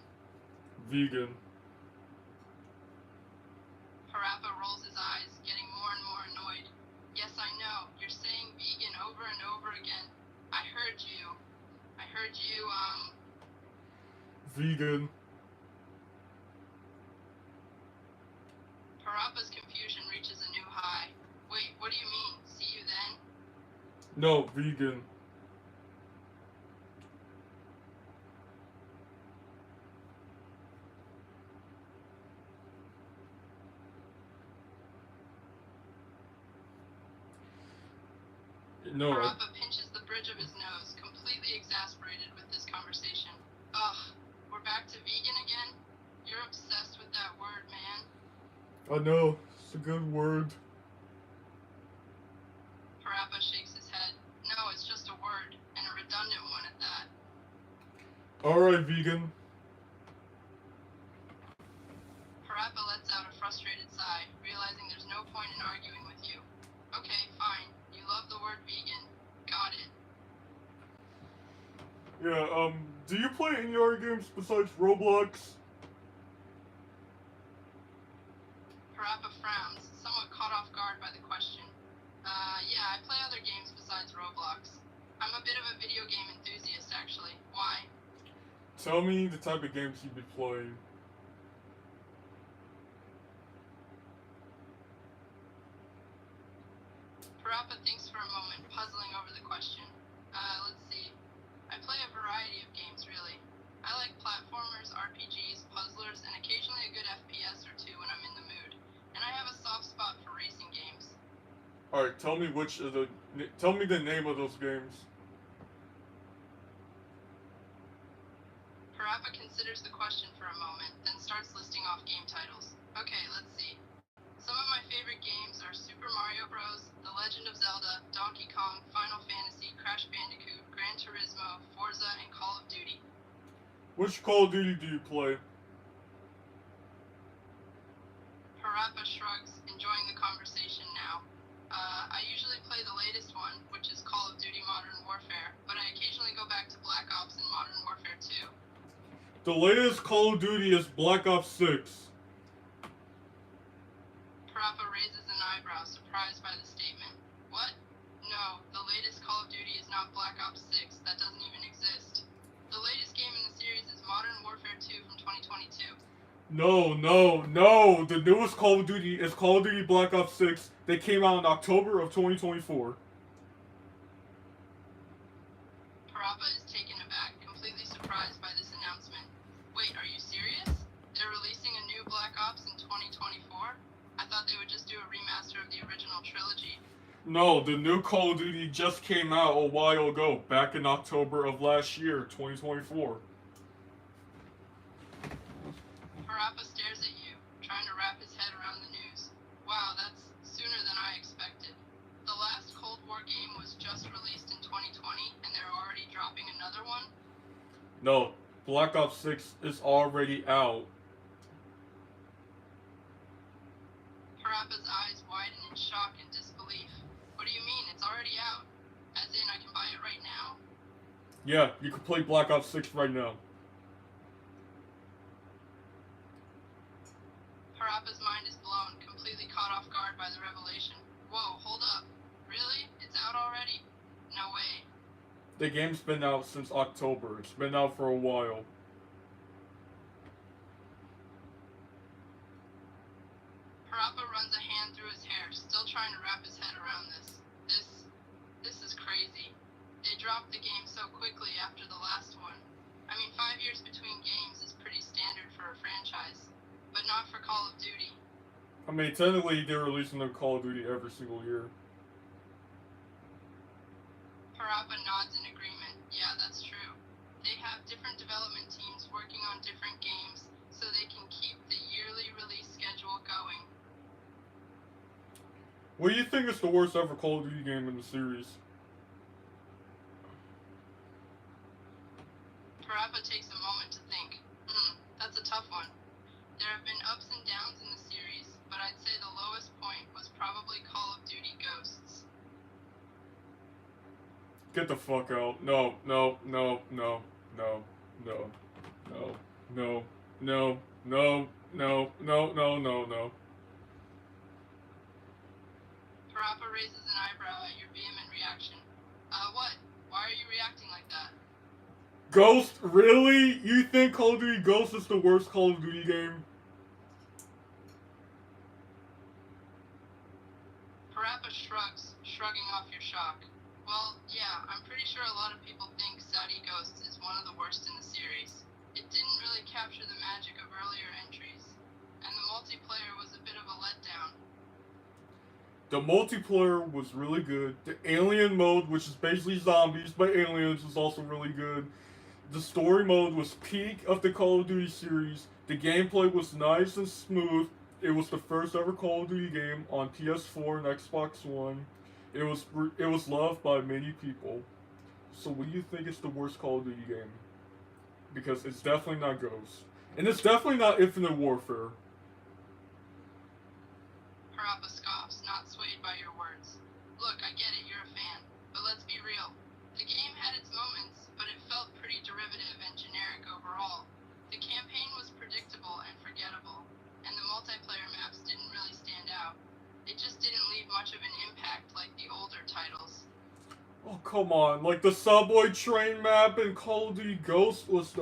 Vegan. Parappa rolls his eyes, getting more and more annoyed. Yes, I know, you're saying vegan over and over again. I heard you, Vegan. No, vegan. No, Parappa pinches the bridge of his nose, completely exasperated with this conversation. Ugh, we're back to vegan again? You're obsessed with that word, man. I know, it's a good word. Parappa shakes his head. No, it's just a word, and a redundant one at that. Alright, vegan. Parappa lets out a frustrated sigh, realizing there's no point in arguing with you. Okay, fine. You love the word vegan. Got it. Yeah, do you play any other games besides Roblox? Parappa frowns, somewhat caught off guard by the question. Yeah, I play other games besides Roblox. I'm a bit of a video game enthusiast, actually. Why? Tell me the type of games you've been playing. Parappa thinks for a moment, puzzling over the question. Let's see. I play a variety of games, really. I like platformers, RPGs, puzzlers, and occasionally a good FPS or two when I'm in the mood. And I have a soft spot for racing games. Alright, tell me tell me the name of those games. Parappa considers the question for a moment, then starts listing off game titles. Okay, let's see. Some of my favorite games are Super Mario Bros., The Legend of Zelda, Donkey Kong, Final Fantasy, Crash Bandicoot, Gran Turismo, Forza, and Call of Duty. Which Call of Duty do you play? Parappa shrugs, enjoying the conversation now. I usually play the latest one, which is Call of Duty Modern Warfare, but I occasionally go back to Black Ops and Modern Warfare 2. The latest Call of Duty is Black Ops 6. Parappa raises an eyebrow, surprised by the statement. What? No, the latest Call of Duty is not Black Ops 6. That doesn't even exist. The latest game in the series is Modern Warfare 2 from 2022. No. The newest Call of Duty is Call of Duty Black Ops 6. They came out in October of 2024. Parappa is taken aback, completely surprised by this announcement. Wait, are you serious? They're releasing a new Black Ops in 2024? I thought they would just do a remaster of the original trilogy. No, the new Call of Duty just came out a while ago, back in October of last year, 2024. Parappa stares at you, trying to wrap his head around the news. Wow, that's sooner than I expected. The last Cold War game was just released in 2020, and they're already dropping another one? No, Black Ops 6 is already out. Parappa's eyes widen in shock and disbelief. What do you mean, it's already out? As in, I can buy it right now? Yeah, you can play Black Ops 6 right now. Parappa's mind is blown, completely caught off guard by the revelation. Whoa, hold up. Really? It's out already? No way. The game's been out since October. It's been out for a while. Parappa runs a hand through his hair, still trying to wrap his head around this. This is crazy. They dropped the game so quickly after the last one. I mean, 5 years between games is pretty standard for a franchise, but not for Call of Duty. I mean, technically, they're releasing a Call of Duty every single year. Parappa nods in agreement. Yeah, that's true. They have different development teams working on different games, so they can keep the yearly release schedule going. What do you think is the worst ever Call of Duty game in the series? Parappa takes a moment to think. That's a tough one. There have been ups and downs in the series, but I'd say the lowest point was probably Call of Duty Ghosts. Get the fuck out. No. Parappa raises an eyebrow at your vehement reaction. What? Why are you reacting like that? Ghost? Really? You think Call of Duty Ghost is the worst Call of Duty game? Parappa shrugs, shrugging off your shock. Well, yeah, I'm pretty sure a lot of people think Saudi Ghosts is one of the worst in the series. It didn't really capture the magic of earlier entries, and the multiplayer was a bit of a letdown. The multiplayer was really good. The alien mode, which is basically zombies but aliens, was also really good. The story mode was peak of the Call of Duty series. The gameplay was nice and smooth. It was the first ever Call of Duty game on PS4 and Xbox One. It was loved by many people. So what do you think is the worst Call of Duty game? Because it's definitely not Ghost. And it's definitely not Infinite Warfare. Parappa scoffs, not swayed by your words. Look, I get it, you're a fan, but let's be real. The game had its moments, but it felt pretty derivative and generic overall. The campaign was predictable and forgettable, and the multiplayer maps didn't really stand out. It just didn't leave much of an impact like the older titles. Oh come on! Like the subway train map in Call of Duty Ghost was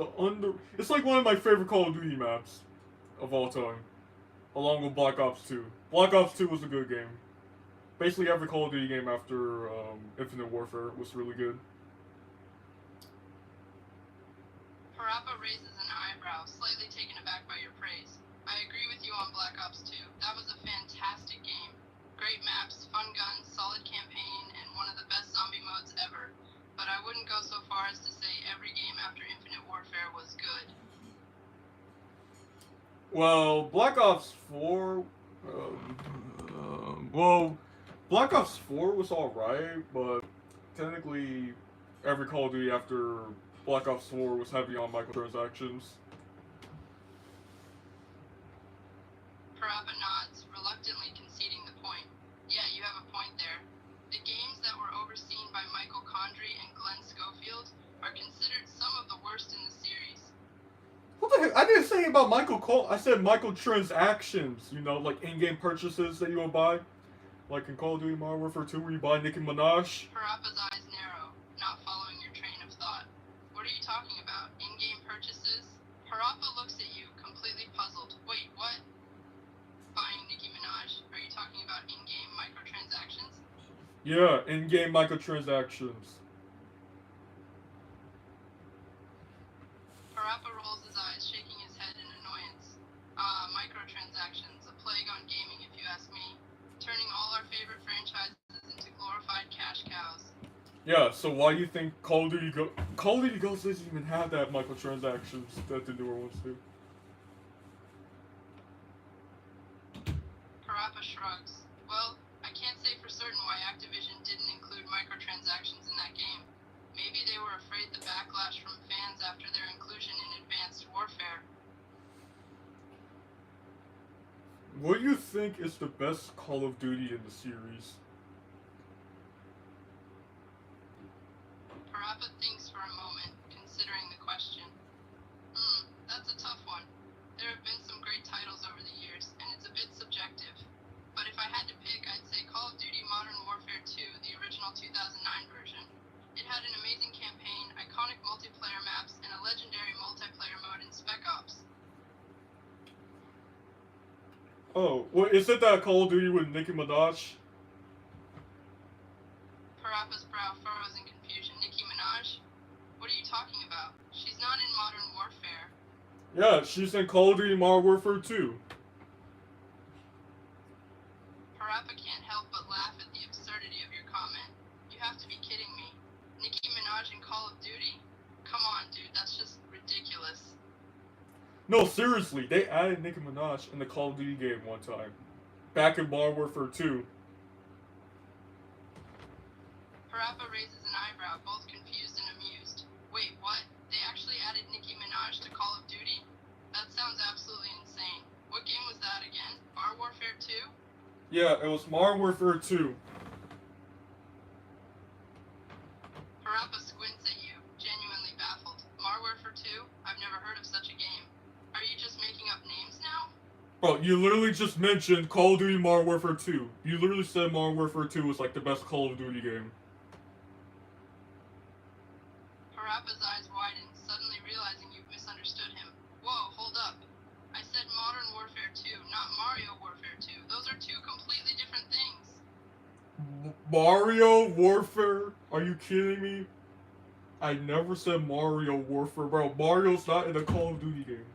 It's like one of my favorite Call of Duty maps of all time, along with Black Ops 2. Black Ops 2 was a good game. Basically, every Call of Duty game after Infinite Warfare was really good. Parappa raises an eyebrow, slightly taken aback by your praise. I agree with you on Black Ops 2. That was a fantastic game. Great maps, fun guns, solid campaign, and one of the best zombie modes ever. But I wouldn't go so far as to say every game after Infinite Warfare was good. Well, Black Ops 4. Well, Black Ops 4 was alright, but technically, every Call of Duty after Black Ops 4 was heavy on microtransactions. Parappa nods, reluctantly conceding the point. Yeah, you have a point there. The games that were overseen by Michael Condrey and Glenn Schofield are considered some of the worst in the series. What the heck? I didn't say about I said microtransactions. You know, like in-game purchases that you will buy. Like in Call of Duty Modern Warfare 2 where you buy Nicki Minaj. Parappa's eyes narrow, not following your train of thought. What are you talking about? In-game purchases? Parappa looks at you, completely puzzled. Wait, what? Buying Nicki Minaj? Are you talking about in-game microtransactions? Yeah, in-game microtransactions. Parappa rolls his eyes, shaking his head in annoyance. Microtransactions, a plague on gaming if you ask me. Turning all our favorite franchises into glorified cash cows. Yeah, so why do you think Call of Duty Ghosts doesn't even have that microtransactions that the newer ones do? Parappa shrugs. Well, I can't say for certain why Activision didn't include microtransactions in that game. Maybe they were afraid the backlash from fans after their inclusion in Advanced Warfare. What do you think is the best Call of Duty in the series? Parappa thinks for a moment, considering the question. That's a tough one. There have been some great titles over the years, and it's a bit subjective. But if I had to pick, I'd say Call of Duty Modern Warfare 2, the original 2009 version. It had an amazing campaign, iconic multiplayer maps, and a legendary multiplayer mode in Spec Ops. Oh, well, is it that Call of Duty with Nicki Minaj? Parappa's brow furrows in confusion. Nicki Minaj? What are you talking about? She's not in Modern Warfare. Yeah, she's in Call of Duty Modern Warfare 2. Parappa can't help but laugh at the absurdity of your comment. You have to be kidding me. Nicki Minaj in Call of Duty? Come on, dude, that's just ridiculous. No, seriously, they added Nicki Minaj in the Call of Duty game one time. Back in Modern Warfare 2. Parappa raises an eyebrow, both confused and amused. Wait, what? They actually added Nicki Minaj to Call of Duty? That sounds absolutely insane. What game was that again? Modern Warfare 2? Yeah, it was Modern Warfare 2. Parappa squints at you, genuinely baffled. Modern Warfare 2? I've never heard of such a game. Are you just making up names now? Bro, you literally just mentioned Call of Duty Modern Warfare 2. You literally said Modern Warfare 2 was like the best Call of Duty game. Parappa's eyes widen, suddenly realizing you've misunderstood him. Whoa, hold up. I said Modern Warfare 2, not Mario Warfare 2. Those are two completely different things. Mario Warfare? Are you kidding me? I never said Mario Warfare, bro. Mario's not in a Call of Duty game.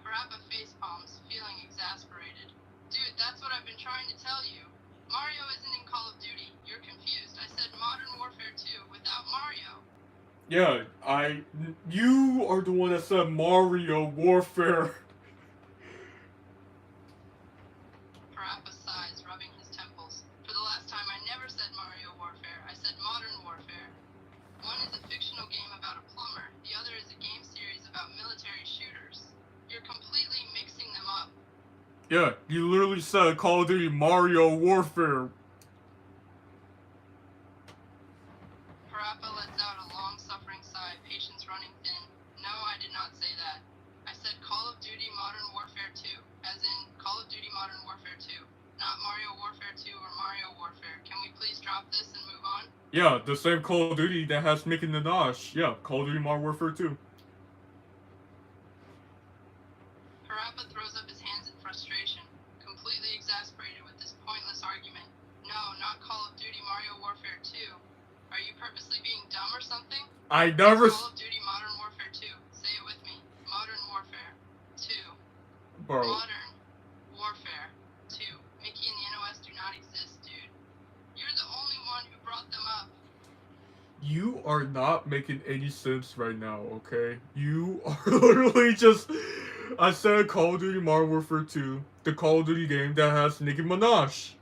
Parappa facepalms, feeling exasperated. Dude, that's what I've been trying to tell you. Mario isn't in Call of Duty. You're confused. I said Modern Warfare 2 without Mario. Yeah, you are the one that said Mario Warfare. Parappa sighs, rubbing his temples. For the last time, I never said Mario Warfare. I said Modern Warfare. One is a fictional game about a plumber. The other is a game series about military shooters. You're completely mixing them up. Yeah, you literally said Call of Duty Mario Warfare. Parappa lets out a long-suffering sigh, patience running thin. No, I did not say that. I said Call of Duty Modern Warfare 2, as in Call of Duty Modern Warfare 2, not Mario Warfare 2 or Mario Warfare. Can we please drop this and move on? Yeah, the same Call of Duty that has Nicki Minaj. Yeah, Call of Duty Modern Warfare 2. Parappa throws up his hands in frustration, completely exasperated with this pointless argument. No, not Call of Duty Mario Warfare 2. Are you purposely being dumb or something? I never. Call of Duty Modern Warfare 2. Say it with me. Modern Warfare 2. Bro. Modern Warfare 2. Mickey and the NOS do not exist, dude. You're the only one who brought them up. You are not making any sense right now, okay? You are literally just. I said Call of Duty Modern Warfare 2, the Call of Duty game that has Nicki Minaj.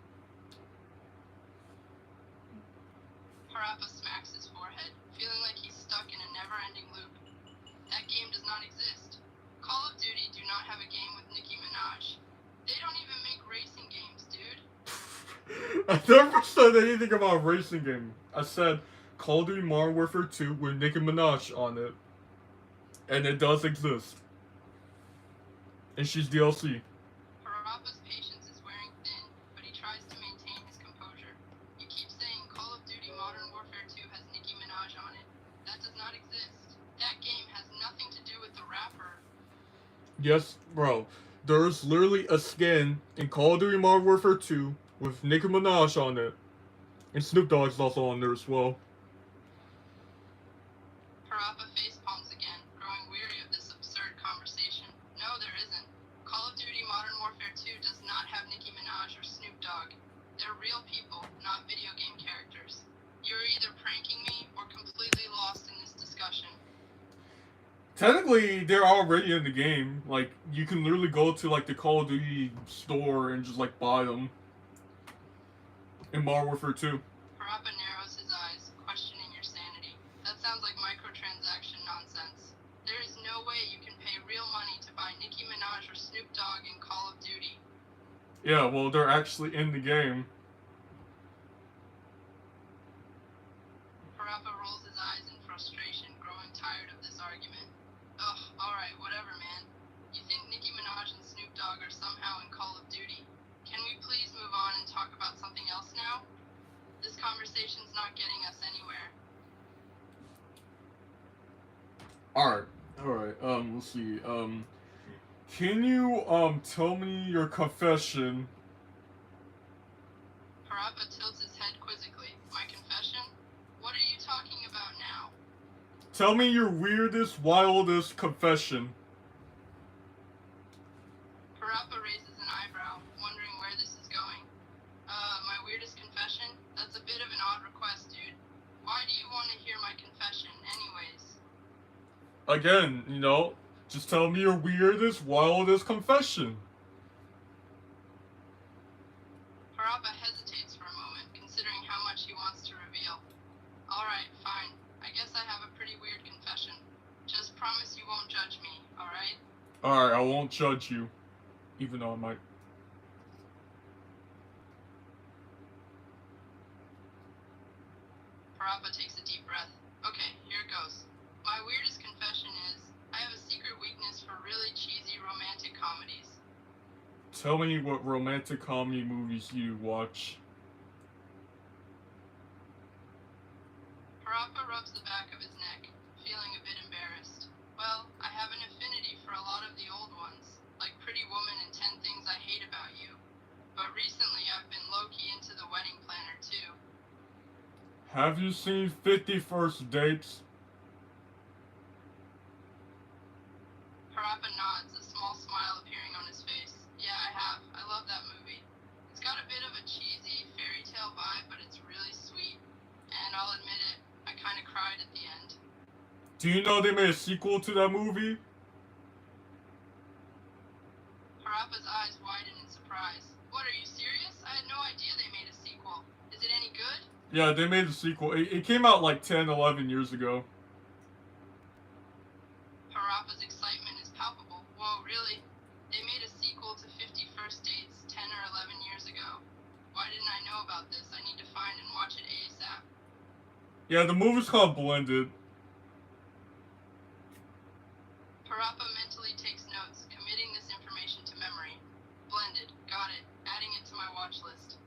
Parappa smacks his forehead, feeling like he's stuck in a never-ending loop. That game does not exist. Call of Duty do not have a game with Nicki Minaj. They don't even make racing games, dude. I never said anything about a racing game. I said Call of Duty Modern Warfare 2 with Nicki Minaj on it. And it does exist. And she's DLC. Parappa's patience is wearing thin, but he tries to maintain his composure. You keep saying Call of Duty Modern Warfare 2 has Nicki Minaj on it. That does not exist. That game has nothing to do with the rapper. Yes, bro. There's literally a skin in Call of Duty Modern Warfare 2 with Nicki Minaj on it. And Snoop Dogg's also on there as well. Parappa facepalms again, growing weary of this absurd conversation. No, there isn't. Call of Duty Modern Warfare 2 does not have Nicki Minaj or Snoop Dogg. They're real people, not video game characters. You're either pranking me or completely lost in this discussion. Technically, they're already in the game. Like, you can literally go to, like, the Call of Duty store and just, like, buy them. In Modern Warfare 2. Parappa narrows his eyes, questioning your sanity. That sounds like microtransaction nonsense. There is no way you can pay real money to buy Nicki Minaj or Snoop Dogg in Call of Duty. Yeah, well, they're actually in the game. Parappa rolls his eyes in frustration, growing tired of this argument. Ugh, alright, whatever, man. You think Nicki Minaj and Snoop Dogg are somehow in Call of Duty? Can we please move on and talk about something else now? This conversation's not getting us anywhere. Alright, let's see, can you, tell me your confession? Parappa tilts his head quizzically. My confession? What are you talking about now? Tell me your weirdest, wildest confession. Parappa raises an eyebrow, wondering where this is going. My weirdest confession? That's a bit of an odd request, dude. Why do you want to hear my confession, anyways? Again, you know, just tell me your weirdest, wildest confession. Parappa hesitates for a moment, considering how much he wants to reveal. Alright, fine. I guess I have a pretty weird confession. Just promise you won't judge me, alright? Alright, I won't judge you. Even though I might. Parappa takes a deep breath. Okay, here it goes. My weirdest confession is, I have a secret weakness for really cheesy romantic comedies. Tell me what romantic comedy movies you watch. Parappa rubs the back of his neck, feeling a bit embarrassed. Well, I have an affinity for a lot of the old ones, like Pretty Woman and 10 Things I Hate About You. But recently I've been low-key Have you seen 50 First Dates? Parappa nods, a small smile appearing on his face. Yeah, I have. I love that movie. It's got a bit of a cheesy fairy tale vibe, but it's really sweet. And I'll admit it, I kind of cried at the end. Do you know they made a sequel to that movie? Parappa's eyes widen in surprise. What, are you serious? I had no idea they made a sequel. Is it any good? Yeah, they made a sequel. It came out like 10, 11 years ago. Parappa's excitement is palpable. Whoa, really? They made a sequel to 50 First Dates 10 or 11 years ago. Why didn't I know about this? I need to find and watch it ASAP. Yeah, the movie's called Blended. Parappa mentally takes notes, committing this information to memory. Blended. Got it. Adding it to my watch list.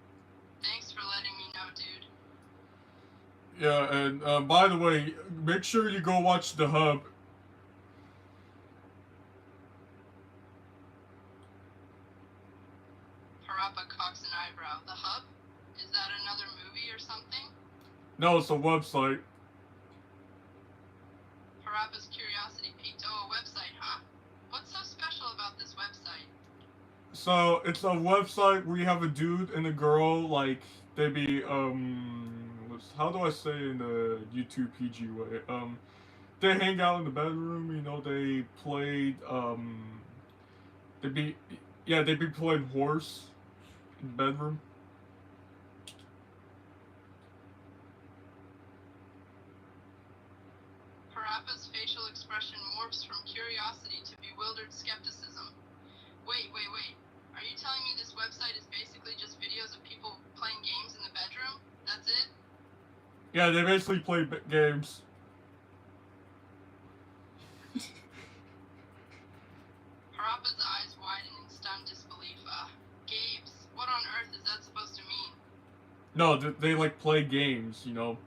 Thanks for letting me know, dude. Yeah, and by the way, make sure you go watch The Hub. Parappa cocks an eyebrow. The Hub? Is that another movie or something? No, it's a website. Parappa's curiosity piqued. Oh, a website, huh? What's so special about this website? So, it's a website where you have a dude and a girl, like, they be, how do I say in the YouTube PG way? They hang out in the bedroom, you know, they played, they be playing horse in the bedroom. Parappa's facial expression morphs from curiosity to bewildered skepticism. Wait. Are you telling me this website is basically just videos of people playing games in the bedroom? That's it? Yeah, they basically play games. Parappa's eyes widen in stunned disbelief. Games? What on earth is that supposed to mean? No, they like play games, you know.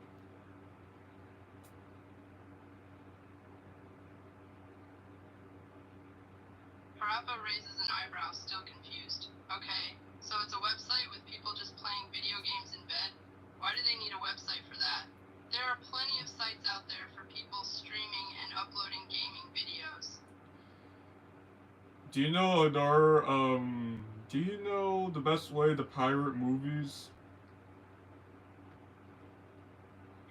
Parappa raises an eyebrow, still confused. Okay, so it's a website with people just playing video games in bed? Why do they need a website for that? There are plenty of sites out there for people streaming and uploading gaming videos. Do you know the best way to pirate movies?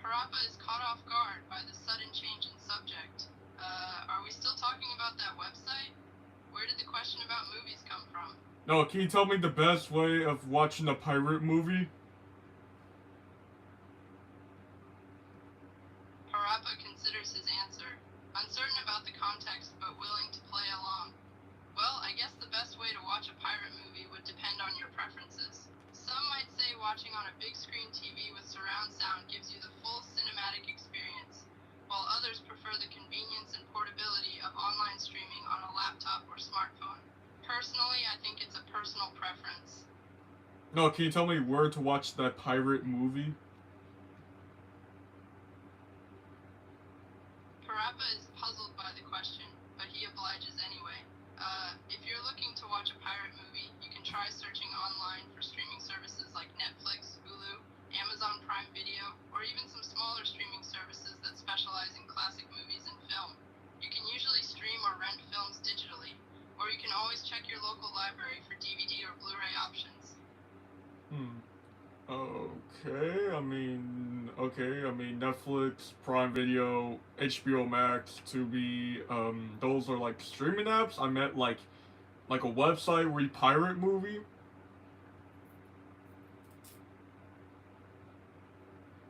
Parappa is caught off guard by the sudden change in subject. Are we still talking about that website? Where did the question about movies come from? No, can you tell me the best way of watching a pirate movie? Parappa considers his answer, uncertain about the context but willing to play along. Well, I guess the best way to watch a pirate movie would depend on your preferences. Some might say watching on a big screen TV with surround sound gives you the full cinematic experience, while others prefer the convenience and portability of online streaming on a laptop or smartphone. Personally, I think it's a personal preference. No, can you tell me where to watch that pirate movie? Parappa is puzzled by the question, but he obliges anyway. If you're looking to watch a pirate movie, you can try searching online for streaming services like Netflix, Hulu, Amazon Prime Video, or even some smaller streaming services that specialize in classic movies and film. You can usually stream or rent films digitally, or you can always check your local library for DVD or Blu-ray options. Okay, I mean Netflix, Prime Video, HBO Max, Tubi, those are like streaming apps. I meant like a website where you pirate movie.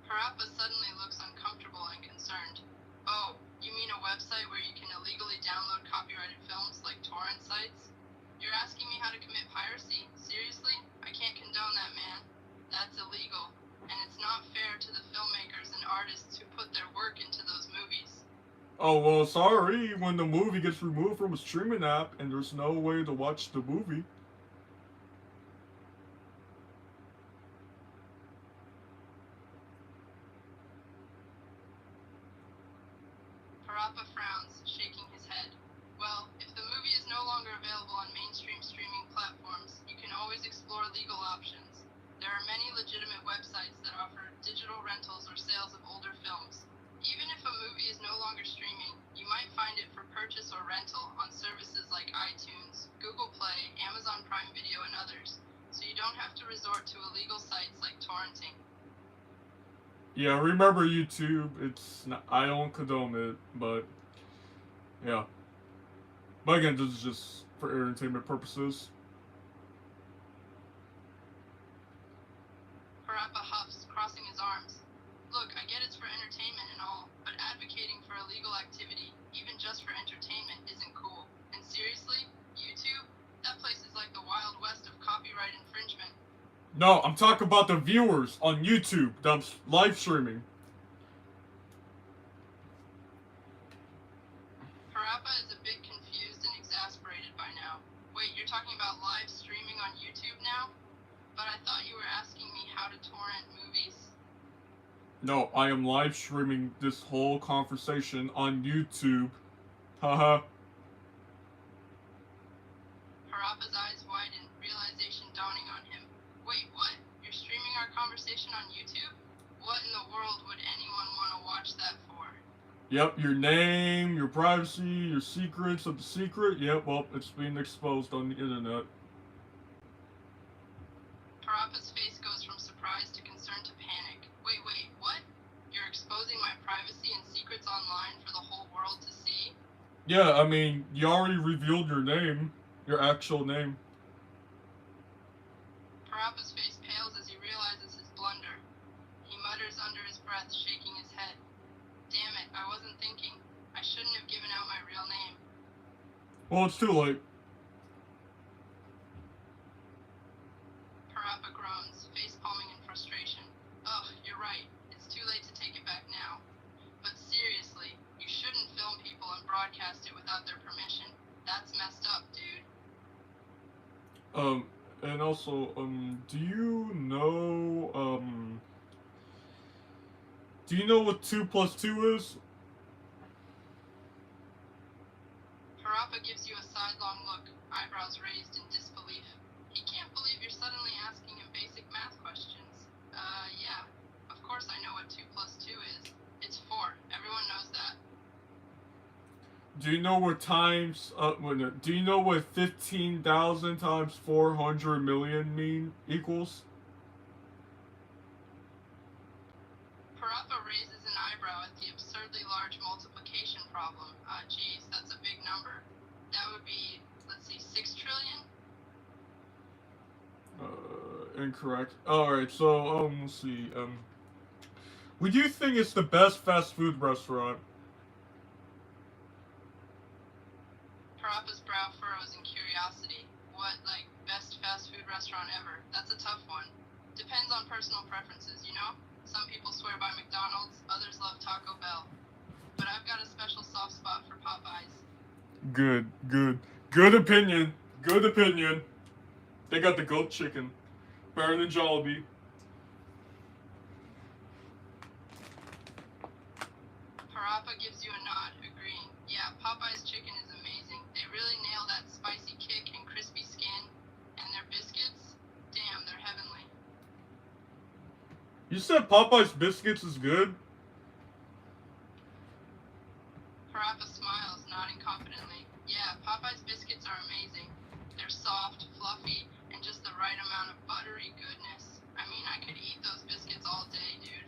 Parappa suddenly looks uncomfortable and concerned. Oh, you mean a website where you can illegally download copyrighted films like torrent sites? You're asking me how to commit piracy? Seriously? I can't condone that, man. That's illegal. And it's not fair to the filmmakers and artists who put their work into those movies. Oh well, sorry. When the movie gets removed from a streaming app and there's no way to watch the movie. Parappa frowns, shaking his head. Well, if the movie is no longer available on mainstream streaming platforms, you can always explore legal options. There are many legitimate websites that offer digital rentals or sales of older films. Even if a movie is no longer streaming, you might find it for purchase or rental on services like iTunes, Google Play, Amazon Prime Video, and others, so you don't have to resort to illegal sites like torrenting. Yeah, remember YouTube. It's not, I don't condone it, but yeah. But again, this is just for entertainment purposes. Parappa huffs, crossing his arms. Look, I get it's for entertainment and all, but advocating for illegal activity, even just for entertainment, isn't cool. And seriously, YouTube? That place is like the Wild West of copyright infringement. No, I'm talking about the viewers on YouTube that's live streaming. Parappa is a bit confused and exasperated by now. Wait, you're talking about live streaming on YouTube now? But I thought you were asking me how to torrent movies? No, I am live streaming this whole conversation on YouTube. Haha. Parappa's eyes widen, realization dawning on him. Wait, what? You're streaming our conversation on YouTube? What in the world would anyone want to watch that for? Yep, your name, your privacy, your secrets of the secret. Yep, well, it's being exposed on the internet. Parappa's face goes from surprise to concern to panic. Wait, what? You're exposing my privacy and secrets online for the whole world to see? Yeah, I mean, you already revealed your name, your actual name. Parappa's face pales as he realizes his blunder. He mutters under his breath, shaking his head. Damn it, I wasn't thinking. I shouldn't have given out my real name. Well, it's too late. Parappa groans, face palming in frustration. Ugh, you're right. It's too late to take it back now. But seriously, you shouldn't film people and broadcast it without their permission. That's messed up, dude. And also, do you know what 2 plus 2 is? Parappa gives you a sidelong look, eyebrows raised in disbelief. He can't believe you're suddenly asking him basic math questions. Yeah. Of course I know what 2 plus 2 is. It's 4. Everyone knows that. Do you know what do you know what 15,000 times 400 million equals? Parappa raises an eyebrow at the absurdly large multiplication problem. Geez, that's a big number. That would be, let's see, 6 trillion? Incorrect. Alright, so, let's see, what do you think is the best fast food restaurant? Parappa's brow furrows in curiosity. What, like, best fast food restaurant ever? That's a tough one. Depends on personal preferences, you know? Some people swear by McDonald's, others love Taco Bell. But I've got a special soft spot for Popeyes. Good opinion. Good opinion. They got the goat chicken. Better than Jollibee. Parappa gives you a nod, agreeing. Yeah, Popeye's chicken is amazing. They really nail that spicy kick and crispy skin. And their biscuits, damn, they're heavenly. You said Popeye's biscuits is good? Parappa smiles, nodding confidently. Yeah, Popeye's biscuits are amazing. They're soft, fluffy, and just the right amount of buttery goodness. I mean, I could eat those biscuits all day, dude.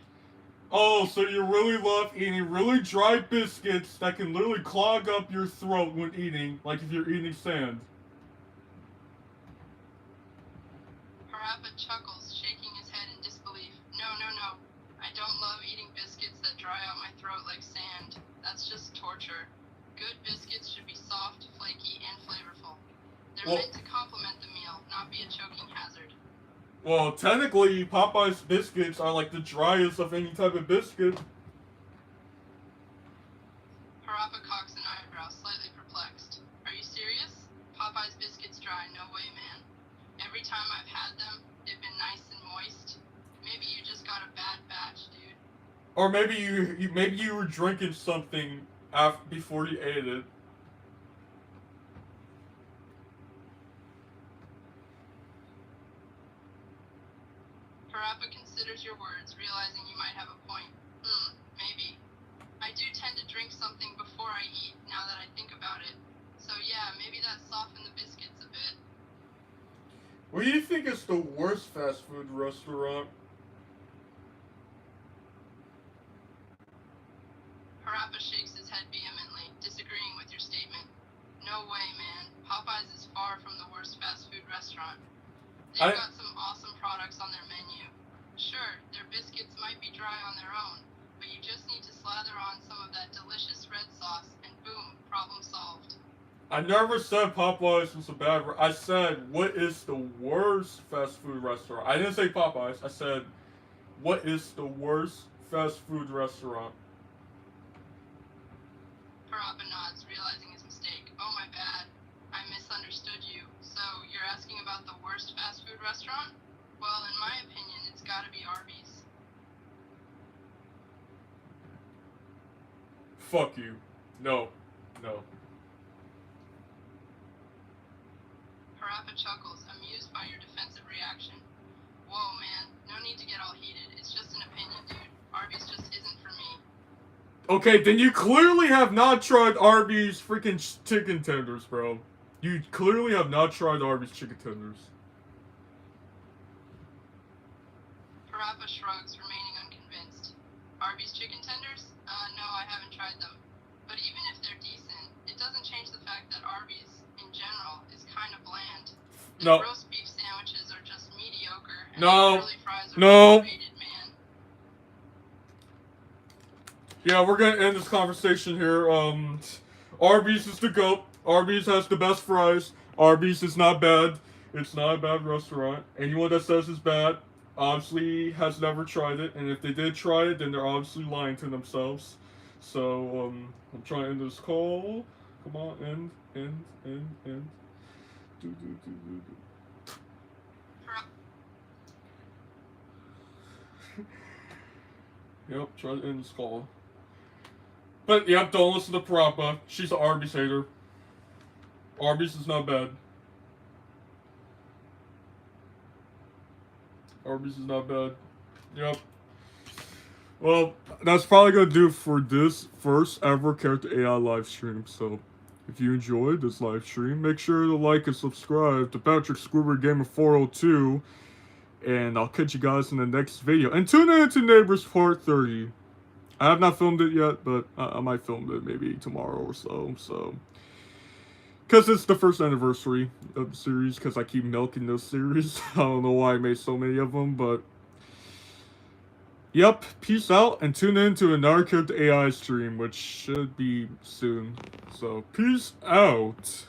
Oh, so you really love eating really dry biscuits that can literally clog up your throat when eating, like if you're eating sand. Parappa chuckles, shaking his head in disbelief. No. I don't love eating biscuits that dry out my throat like sand. That's just torture. Good biscuits should be soft, flaky, and flavorful. They're meant to complement the meal, not be a choking hazard. Well, technically, Popeye's biscuits are like the driest of any type of biscuit. Parappa cocks an eyebrow, slightly perplexed. Are you serious? Popeye's biscuits dry, no way, man. Every time I've had them, they've been nice and moist. Maybe you just got a bad batch, dude. Or maybe you were drinking something before you ate it. Parappa considers your words, realizing you might have a point. Maybe. I do tend to drink something before I eat, now that I think about it. So yeah, maybe that softened the biscuits a bit. What do you think is the worst fast food restaurant? Parappa shakes his head vehemently, disagreeing with your statement. No way, man. Popeyes is far from the worst fast food restaurant. They've got some awesome products on their menu. Sure, their biscuits might be dry on their own, but you just need to slather on some of that delicious red sauce, and boom, problem solved. I never said Popeyes was a bad. I said, what is the worst fast food restaurant? I didn't say Popeyes. I said, what is the worst fast food restaurant? Parappa nods, realizing his mistake. Oh, my bad. I misunderstood you. So, you're asking about the worst fast food restaurant? Well, in my opinion, it's gotta be Arby's. Fuck you. No. No. Parappa chuckles, amused by your defensive reaction. Whoa, man. No need to get all heated. It's just an opinion, dude. Arby's just isn't for me. Okay, then you clearly have not tried Arby's freaking chicken tenders, bro. You clearly have not tried Arby's chicken tenders. Parappa shrugs, remaining unconvinced. Arby's chicken tenders? No, I haven't tried them. But even if they're decent, it doesn't change the fact that Arby's, in general, is kind of bland. The roast beef sandwiches are just mediocre, and the curly fries are overrated, man. Yeah, we're gonna end this conversation here. Arby's is the GOAT. Arby's has the best fries. Arby's is not bad. It's not a bad restaurant. Anyone that says it's bad obviously has never tried it, and if they did try it, then they're obviously lying to themselves. So, I'm trying to end this call. Come on, end. Do. Yep, try to end this call. But, yep, don't listen to Parappa. She's an Arby's hater. Arby's is not bad. Arby's is not bad. Yep. Well, that's probably going to do for this first ever Character AI live stream. So, if you enjoyed this live stream, make sure to like and subscribe to Patrick Squidward Gamer 402. And I'll catch you guys in the next video. And tune in to Neighbors Part 30. I have not filmed it yet, but I might film it maybe tomorrow or so. Because it's the first anniversary of the series, because I keep milking this series. I don't know why I made so many of them, but... Yep, peace out, and tune in to another Character AI stream, which should be soon. So, peace out.